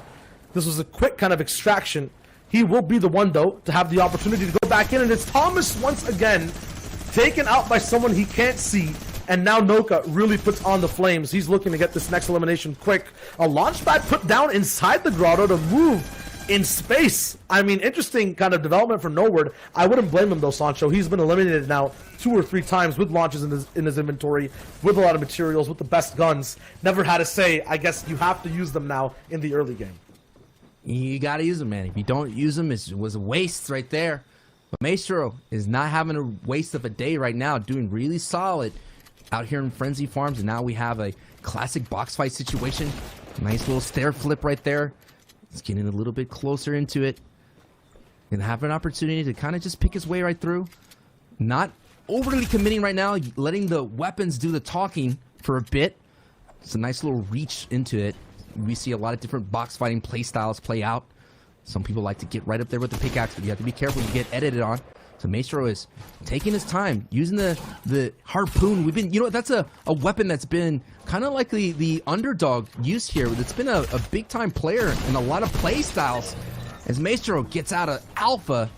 This was a quick kind of extraction. He will be the one, though, to have the opportunity to go back in, and it's Thomas once again taken out by someone he can't see, and now Noka really puts on the flames. He's looking to get this next elimination quick. A launch pad put down inside the grotto to move in space. I mean, interesting kind of development for Noword. I wouldn't blame him though, Sancho. He's been eliminated now 2 or 3 times with launches in his inventory, with a lot of materials, with the best guns. Never had a say. I guess you have to use them now in the early game. You gotta use them, man. If you don't use them, it was a waste right there. But Maestro is not having a waste of a day right now, doing really solid out here in Frenzy Farms. And now we have a classic box fight situation. Nice little stair flip right there. He's getting a little bit closer into it and have an opportunity to kind of just pick his way right through. Not overly committing right now, letting the weapons do the talking for a bit. It's a nice little reach into it. We see a lot of different box fighting play styles play out. Some people like to get right up there with the pickaxe, but you have to be careful you get edited on. So Maestro is taking his time, using the harpoon. We've been, that's a weapon that's been kind of like the underdog use here. It's been a big time player in a lot of play styles. As Maestro gets out of alpha,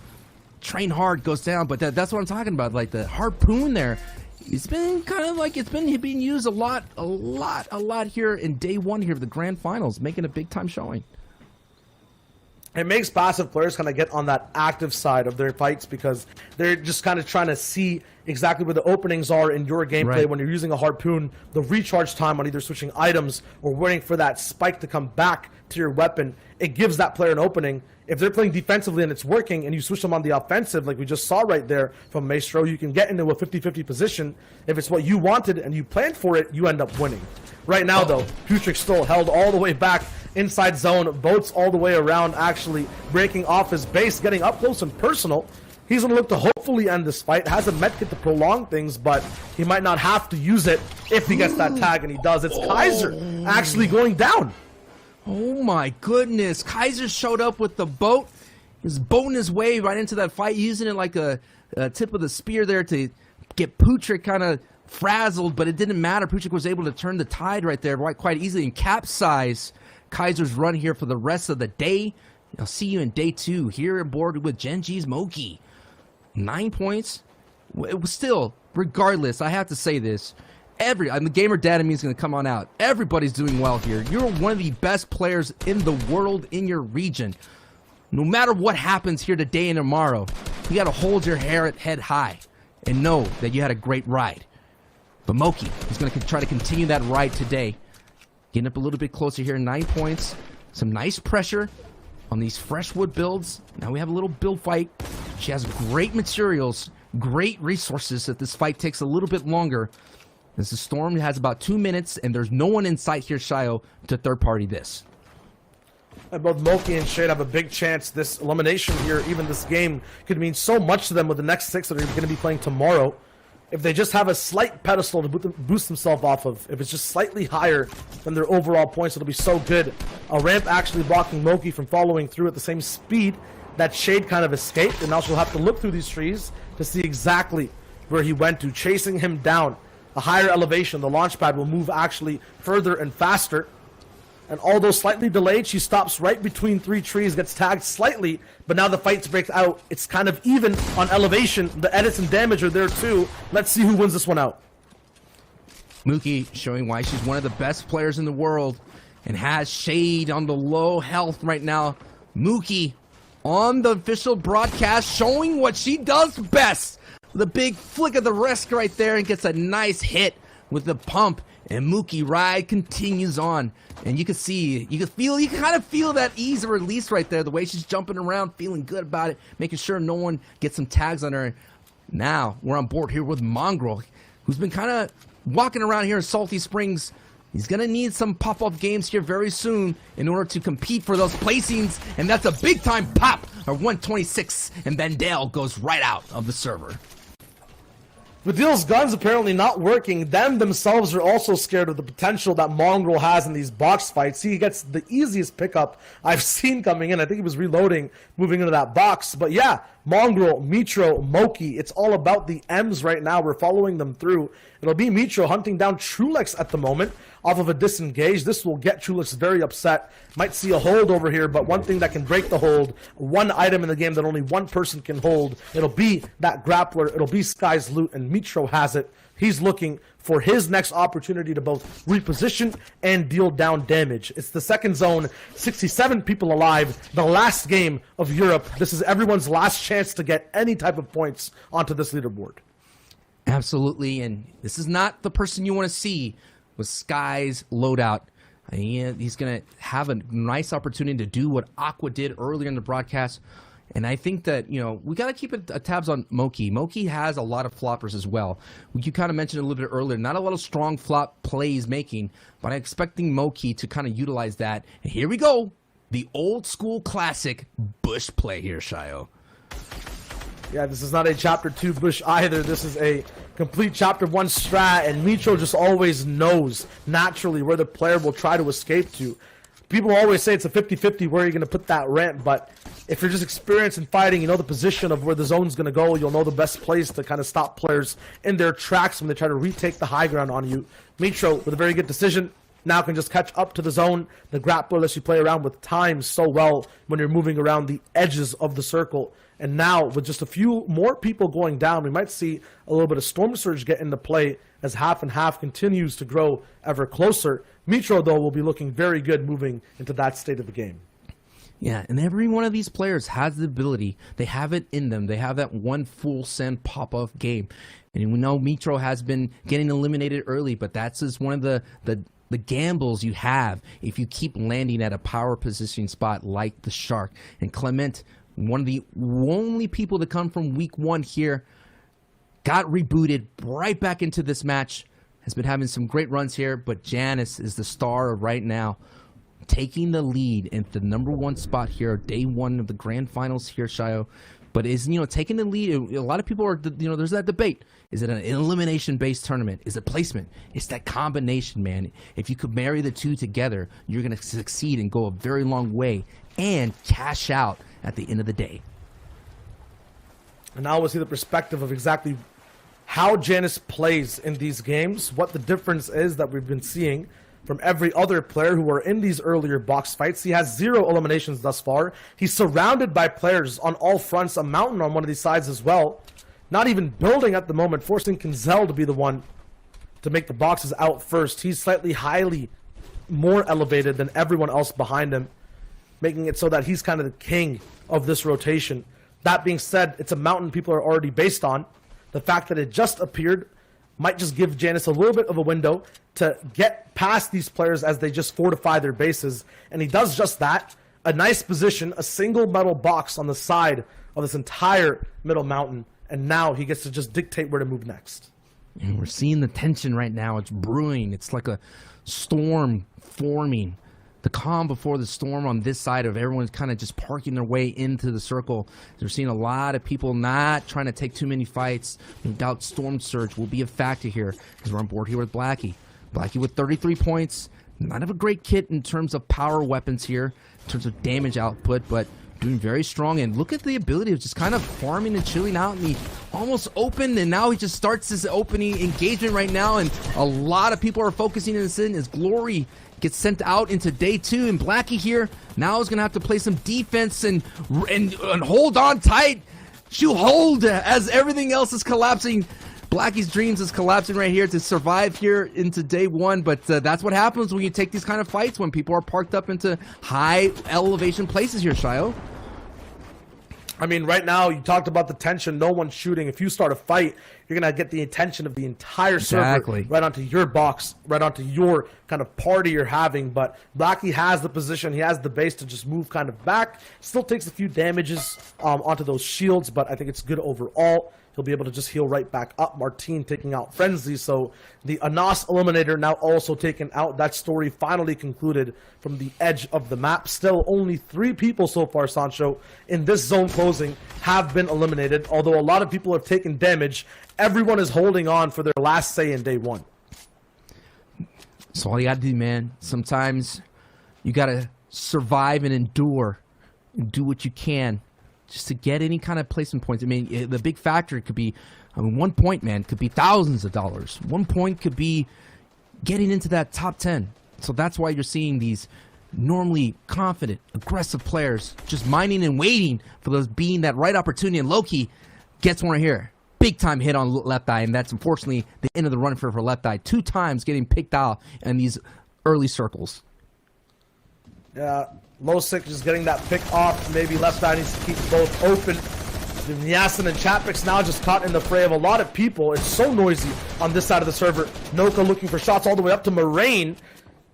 train hard goes down, but that's what I'm talking about. Like the harpoon there, it's been kind of like it's been being used a lot here in day 1 here of the grand finals, making a big time showing. It makes passive players kind of get on that active side of their fights because they're just kind of trying to see exactly where the openings are in your gameplay. Right. When you're using a harpoon, the recharge time on either switching items or waiting for that spike to come back to your weapon, it gives that player an opening. If they're playing defensively and it's working and you switch them on the offensive, like we just saw right there from Maestro, you can get into a 50-50 position. If it's what you wanted and you planned for it, you end up winning. Right now, though, Putrick still held all the way back inside zone, boats all the way around, actually breaking off his base, getting up close and personal. He's going to look to hopefully end this fight. Has a medkit to prolong things, but he might not have to use it if he gets that tag, and he does. It's Kaiser actually going down. Oh my goodness. Kaiser showed up with the boat. He was boating his way right into that fight, using it like a tip of the spear there to get Putrick kind of frazzled, but it didn't matter. Putrick was able to turn the tide right there quite easily and capsize Kaiser's run here for the rest of the day. I'll see you in day 2 here aboard with Genji's Moki. 9 points. Still, regardless, I have to say this. The gamer dad in me is going to come on out. Everybody's doing well here. You're one of the best players in the world in your region. No matter what happens here today and tomorrow, you got to hold your head high and know that you had a great ride. But Moki is going to try to continue that ride today. Getting up a little bit closer here, 9 points. Some nice pressure on these fresh wood builds. Now we have a little build fight. She has great materials, great resources if this fight takes a little bit longer. As the storm has about 2 minutes, and there's no one in sight here, Shio, to third party this. And both Moki and Shade have a big chance. This elimination here, even this game, could mean so much to them with the next 6 that are going to be playing tomorrow. If they just have a slight pedestal to boost themselves off of, if it's just slightly higher than their overall points, it'll be so good. A ramp actually blocking Moki from following through at the same speed that Shade kind of escaped, and now she'll have to look through these trees to see exactly where he went to, chasing him down. A higher elevation, the launch pad will move actually further and faster. And although slightly delayed, she stops right between 3 trees, gets tagged slightly, but now the fight breaks out. It's kind of even on elevation. The edits and damage are there too. Let's see who wins this one out. Mookie showing why she's one of the best players in the world and has Shade on the low health right now. Mookie on the official broadcast showing what she does best. The big flick of the wrist right there and gets a nice hit with the pump. And Mookie ride continues on. And you can see, you can kind of feel that ease of release right there. The way she's jumping around, feeling good about it, making sure no one gets some tags on her. Now, we're on board here with Mongraal, who's been kind of walking around here in Salty Springs. He's going to need some pop-up games here very soon in order to compete for those placings. And that's a big-time pop of 126. And Bandale goes right out of the server. Vidil's gun's apparently not working. Them themselves are also scared of the potential that Mongraal has in these box fights. He gets the easiest pickup I've seen coming in. I think he was reloading, moving into that box. But yeah, Mongraal, Mitro, Moki, it's all about the M's right now. We're following them through. It'll be Mitro hunting down Trulex at the moment off of a disengage. This will get Trulex very upset. Might see a hold over here, but one thing that can break the hold, one item in the game that only one person can hold, it'll be that grappler. It'll be Sky's loot, and Mitro has it. He's looking for his next opportunity to both reposition and deal down damage. It's the second zone, 67 people alive, the last game of Europe. This is everyone's last chance to get any type of points onto this leaderboard. Absolutely, and this is not the person you want to see with Sky's loadout. He's going to have a nice opportunity to do what Aqua did earlier in the broadcast. And I think that, you know, we got to keep tabs on Moki. Moki has a lot of floppers as well. You kind of mentioned a little bit earlier, not a lot of strong flop plays making, but I'm expecting Moki to kind of utilize that. And here we go. The old school classic Bush play here, Shio. Yeah, this is not a Chapter 2 Bush either. This is a complete Chapter 1 strat, and Mitro just always knows naturally where the player will try to escape to. People always say it's a 50-50 where you're going to put that ramp, but if you're just experienced in fighting, you know the position of where the zone's going to go, you'll know the best place to kind of stop players in their tracks when they try to retake the high ground on you. Mitro, with a very good decision, now can just catch up to the zone. The grappler lets you play around with time so well when you're moving around the edges of the circle. And now, with just a few more people going down, we might see a little bit of Storm Surge get into play as half and half continues to grow ever closer. Mitro, though, will be looking very good moving into that state of the game. Yeah, and every one of these players has the ability. They have it in them. They have that one full send pop-off game. And we know Mitro has been getting eliminated early, but that's just one of the gambles you have if you keep landing at a power positioning spot like the Shark. And Clement, one of the only people to come from week 1 here, got rebooted right back into this match, has been having some great runs here, but Janice is the star right now, taking the lead into the number 1 spot here, day 1 of the grand finals here, Shio. But is, you know, taking the lead, a lot of people are, you know, there's that debate. Is it an elimination-based tournament? Is it placement? It's that combination, man. If you could marry the two together, you're going to succeed and go a very long way and cash out at the end of the day. And now we'll see the perspective of exactly how Janice plays in these games, what the difference is that we've been seeing from every other player who are in these earlier box fights. He has 0 eliminations thus far. He's surrounded by players on all fronts, a mountain on one of these sides as well. Not even building at the moment, forcing Kinzel to be the one to make the boxes out first. He's slightly highly more elevated than everyone else behind him, making it so that he's kind of the king of this rotation. That being said, it's a mountain people are already based on. The fact that it just appeared might just give Janice a little bit of a window to get past these players as they just fortify their bases. And he does just that. A nice position, a single metal box on the side of this entire middle mountain. And now he gets to just dictate where to move next. And we're seeing the tension right now. It's brewing. It's like a storm forming. The calm before the storm on this side of everyone's kind of just parking their way into the circle. They're seeing a lot of people not trying to take too many fights. No doubt Storm Surge will be a factor here because we're on board here with Blackie. Blackie with 33 points. Not of a great kit in terms of power weapons here, in terms of damage output, but doing very strong. And look at the ability of just kind of farming and chilling out. And he almost opened, and now he just starts his opening engagement right now. And a lot of people are focusing in this in his glory. Gets sent out into day 2, and Blackie here now is going to have to play some defense and hold on tight. She'll hold as everything else is collapsing. Blackie's dreams is collapsing right here to survive here into day 1, but that's what happens when you take these kind of fights, when people are parked up into high elevation places here, Shio. I mean, right now, you talked about the tension, no one's shooting. If you start a fight, you're going to get the attention of the entire server right onto your box, right onto your kind of party you're having. But Blackie has the position, he has the base to just move kind of back. Still takes a few damages onto those shields, but I think it's good overall. he'll be able to just heal right back up. Martin taking out Frenzy, so the Anas Eliminator now also taken out. That story finally concluded from the edge of the map. Still only 3 people so far, Sancho, in this zone closing have been eliminated, although a lot of people have taken damage. Everyone is holding on for their last say in day 1. So all you gotta do, man, sometimes you gotta survive and endure and do what you can just to get any kind of placement points. I mean, the big factor could be, 1 point, man, could be thousands of dollars. 1 point could be getting into that top 10. So that's why you're seeing these normally confident, aggressive players just mining and waiting for those being that right opportunity. And Loki gets one right here. Big time hit on left eye, and that's unfortunately the end of the run for left eye. 2 times getting picked out in these early circles. Yeah, Losic just getting that pick off. Maybe left eye needs to keep both open. Yasin and Chapik's now just caught in the fray of a lot of people. It's so noisy on this side of the server. Noka looking for shots all the way up to Moraine.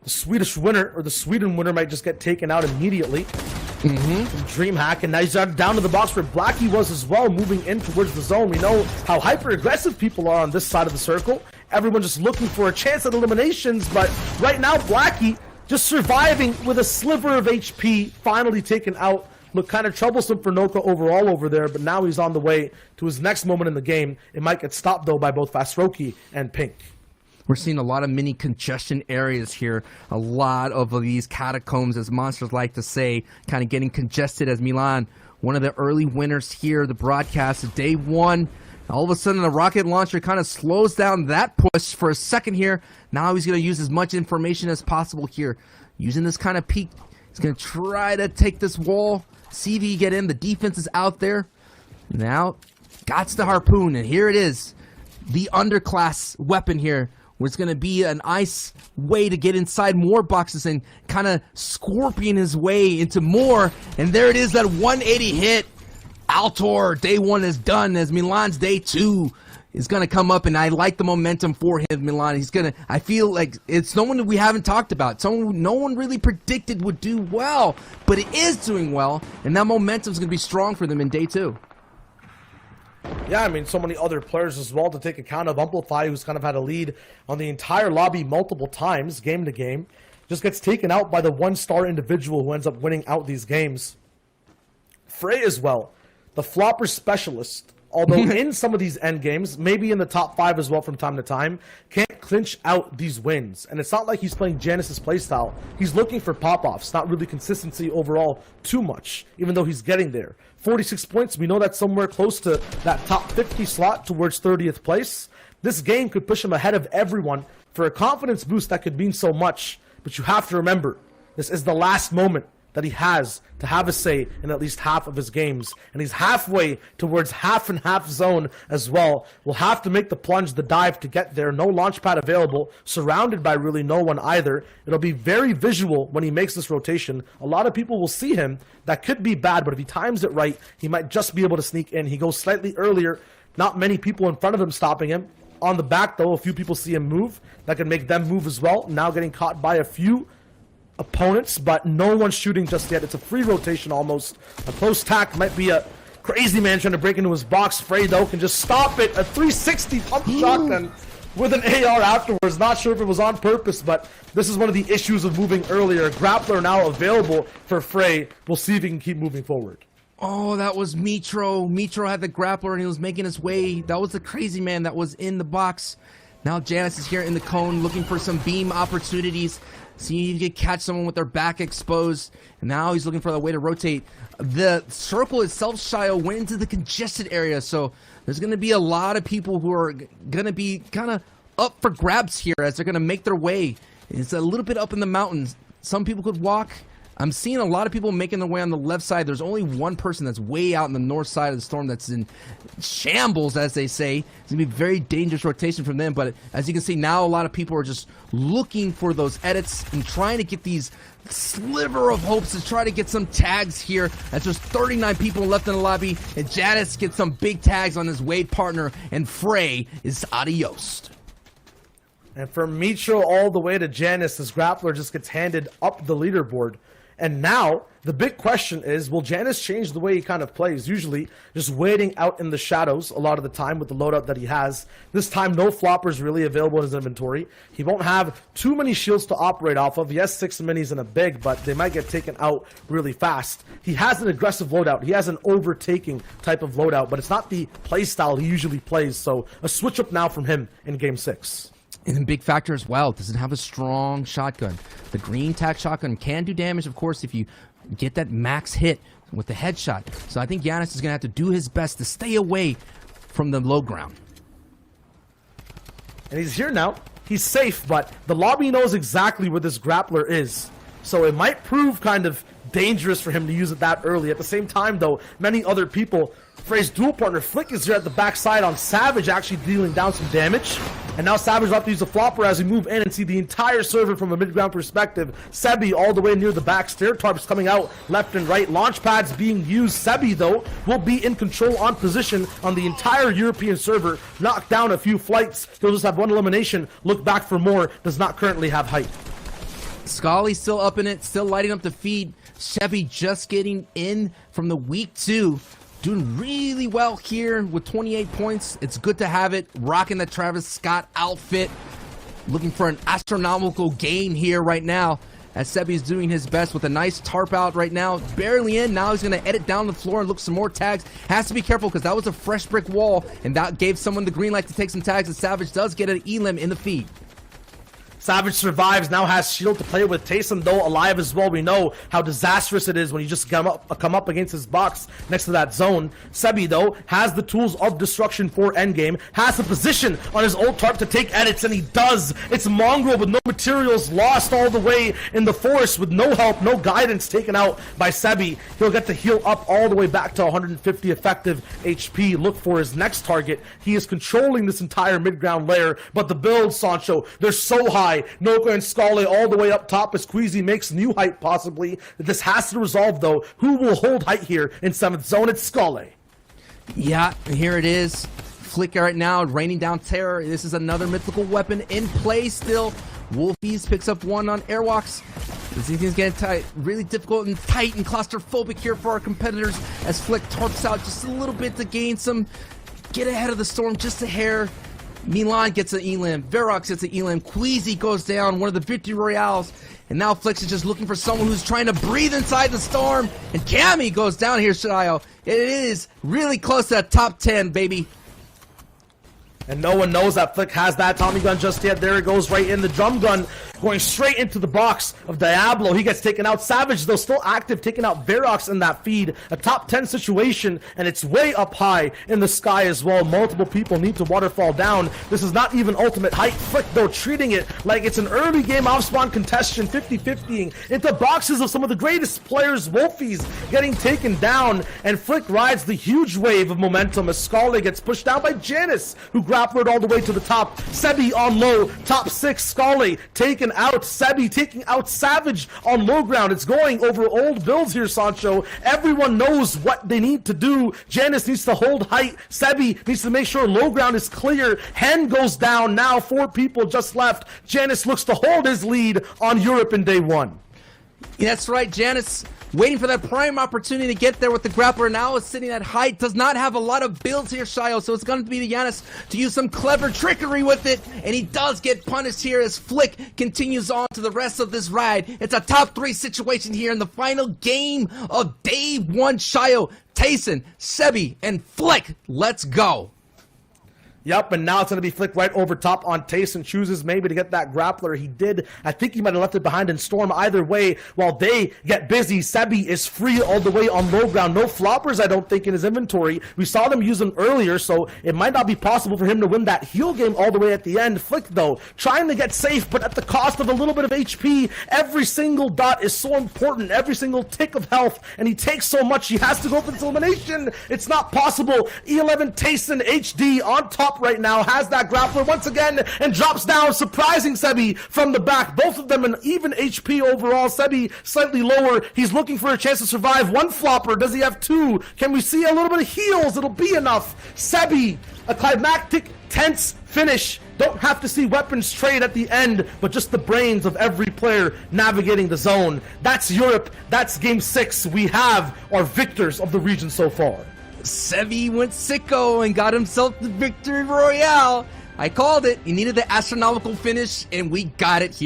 The Swedish winner, or the Sweden winner, might just get taken out immediately. From DreamHack, and now he's down to the box where Blackie was as well, moving in towards the zone. We know how hyper-aggressive people are on this side of the circle. Everyone just looking for a chance at eliminations, but right now Blackie just surviving with a sliver of HP, finally taken out. Looked kind of troublesome for Noka overall over there, but now he's on the way to his next moment in the game. It might get stopped, though, by both Fasroki and Pink. We're seeing a lot of mini congestion areas here. A lot of these catacombs, as monsters like to say, kind of getting congested as Milan, one of the early winners here, the broadcast of day 1. All of a sudden, the rocket launcher kind of slows down that push for a second here. Now he's going to use as much information as possible here. Using this kind of peek, he's going to try to take this wall. See if he can get in. The defense is out there. Now, got the harpoon, and here it is. The underclass weapon here, where it's going to be an ice way to get inside more boxes and kind of scorpion his way into more. And there it is, that 180 hit. Altor, day 1 is done, as Milan's day 2 is going to come up, and I like the momentum for him, Milan. He's going to, I feel like it's someone that we haven't talked about. Someone no one really predicted would do well, but it is doing well, and that momentum is going to be strong for them in day 2. Yeah, I mean, so many other players as well to take account of. Amplify, who's kind of had a lead on the entire lobby multiple times, game to game, just gets taken out by the 1-star individual who ends up winning out these games. Frey as well, the flopper specialist, although in some of these end games, maybe in the top 5 as well from time to time, can't clinch out these wins. And it's not like he's playing Janice's playstyle. He's looking for pop-offs, not really consistency overall too much, even though he's getting there. 46 points, we know that's somewhere close to that top 50 slot towards 30th place. This game could push him ahead of everyone for a confidence boost that could mean so much. But you have to remember, this is the last moment that he has to have a say in at least half of his games. And he's halfway towards half and half zone as well. Will have to make the plunge, the dive to get there. No launch pad available, surrounded by really no one either. It'll be very visual when he makes this rotation. A lot of people will see him. That could be bad, but if he times it right, he might just be able to sneak in. He goes slightly earlier. Not many people in front of him stopping him. On the back, though, a few people see him move. That could make them move as well. Now getting caught by a few opponents, but no one's shooting just yet. It's a free rotation almost. A close tack might be a crazy man trying to break into his box. Frey, though, can just stop it. A 360 pump shotgun with an AR afterwards. Not sure if it was on purpose, but this is one of the issues of moving earlier. Grappler now available for Frey. We'll see if he can keep moving forward. Oh, that was Mitro. Mitro had the grappler, and he was making his way. That was the crazy man that was in the box. Now Janice is here in the cone looking for some beam opportunities. See if he can catch someone with their back exposed. And now he's looking for a way to rotate. The circle itself, Shio, went into the congested area. So there's going to be a lot of people who are going to be kind of up for grabs here as they're going to make their way. It's a little bit up in the mountains. Some people could walk. I'm seeing a lot of people making their way on the left side. There's only one person that's way out in the north side of the storm that's in shambles, as they say. It's going to be a very dangerous rotation from them. But as you can see, now a lot of people are just looking for those edits and trying to get these sliver of hopes to try to get some tags here. As there's 39 people left in the lobby. And Jadis gets some big tags on his Wade partner. And Frey is adios. And from Mitro all the way to Janice, this grappler just gets handed up the leaderboard. And now, the big question is, will Janus change the way he kind of plays? Usually, just waiting out in the shadows a lot of the time with the loadout that he has. This time, no floppers really available in his inventory. He won't have too many shields to operate off of. He has 6 minis and a big, but they might get taken out really fast. He has an aggressive loadout. He has an overtaking type of loadout, but it's not the playstyle he usually plays. So, a switch up now from him in Game 6. And a big factor as well, doesn't have a strong shotgun. The green tack shotgun can do damage, of course, if you get that max hit with the headshot. So I think Giannis is going to have to do his best to stay away from the low ground. And he's here now. He's safe, but the lobby knows exactly where this grappler is. So it might prove kind of dangerous for him to use it that early. At the same time, though, many other people, Frey's dual partner Flick is here at the backside on Savage, actually dealing down some damage. And now Savage will have to use a flopper as we move in and see the entire server from a mid-ground perspective. Sebi all the way near the back. Stair tarps coming out left and right. Launch pads being used. Sebi, though, will be in control on position on the entire European server. Knock down a few flights. He'll just have one elimination. Look back for more. Does not currently have height. Scully still up in it, still lighting up the feed. Chevy just getting in from the week 2. Doing really well here with 28 points. It's good to have it. Rocking the Travis Scott outfit. Looking for an astronomical gain here right now. As Sebi's doing his best with a nice tarp out right now. Barely in. Now he's going to edit down the floor and look some more tags. Has to be careful because that was a fresh brick wall. And that gave someone the green light to take some tags. And Savage does get an elim in the feed. Savage survives, now has shield to play with. Taysom, though, alive as well. We know how disastrous it is when you just come up against his box next to that zone. Sebi, though, has the tools of destruction for endgame, has the position on his old tarp to take edits, and he does. It's Mongraal with no materials, lost all the way in the forest with no help, no guidance, taken out by Sebi. He'll get to heal up all the way back to 150 effective HP. Look for his next target. He is controlling this entire mid-ground layer, but the builds, Sancho, they're so high. Noka and Scully all the way up top as Queasy makes new height possibly. This has to resolve, though. Who will hold height here in 7th zone? It's Scully. Yeah, here it is. Flick right now, raining down terror. This is another mythical weapon in play still. Wolfiez picks up one on Airwalks. This thing's getting tight, really difficult and tight and claustrophobic here for our competitors as Flick tarps out just a little bit to gain some, get ahead of the storm just a hair. Milan gets an elim, Verox gets an elim, Queasy goes down, one of the victory royales, and now Flix is just looking for someone who's trying to breathe inside the storm, and Cammy goes down here, Shadio. It is really close to that top 10, baby. And no one knows that Flick has that Tommy gun just yet. There it goes, right in the drum gun, going straight into the box of Diablo. He gets taken out. Savage, though, still active, taking out Verox in that feed. A top 10 situation, and it's way up high in the sky as well. Multiple people need to waterfall down. This is not even ultimate height. Flick, though, treating it like it's an early game off-spawn contestation, 50-50ing into boxes of some of the greatest players. Wolfies getting taken down, and Flick rides the huge wave of momentum as Scully gets pushed down by Janus, who grapplered all the way to the top. Sebi on low, top 6. Scully taken out. Sebi taking out Savage on low ground. It's going over old builds here, Sancho. Everyone knows what they need to do. Janus needs to hold height. Sebi needs to make sure low ground is clear. Hen goes down. Now 4 people just left. Janus looks to hold his lead on Europe in day 1. Yeah, that's right, Janus waiting for that prime opportunity to get there with the grappler. Now is sitting at height, does not have a lot of builds here, Shio, so it's going to be the Giannis to use some clever trickery with it, and he does get punished here as Flick continues on to the rest of this ride. It's a top 3 situation here in the final game of day 1, Shio, Tayson, Sebi, and Flick. Let's go. Yep, and now it's going to be Flick right over top on Tayson. Chooses maybe to get that grappler. He did. I think he might have left it behind in Storm. Either way, while they get busy, Sebi is free all the way on low ground. No floppers, I don't think, in his inventory. We saw them use them earlier, so it might not be possible for him to win that heal game all the way at the end. Flick, though, trying to get safe, but at the cost of a little bit of HP. Every single dot is so important. Every single tick of health, and he takes so much, he has to go for this elimination. It's not possible. E11 Tayson HD on top right now, has that grappler once again and drops down, surprising Sebi from the back. Both of them an even HP overall. Sebi slightly lower. He's looking for a chance to survive. 1 flopper. Does he have 2? Can we see a little bit of heals? It'll be enough. Sebi, a climactic tense finish. Don't have to see weapons trade at the end, but just the brains of every player navigating the zone. That's Europe. That's Game 6. We have our victors of the region so far. Sevi went sicko and got himself the victory royale. I called it. He needed the astronomical finish, and we got it here.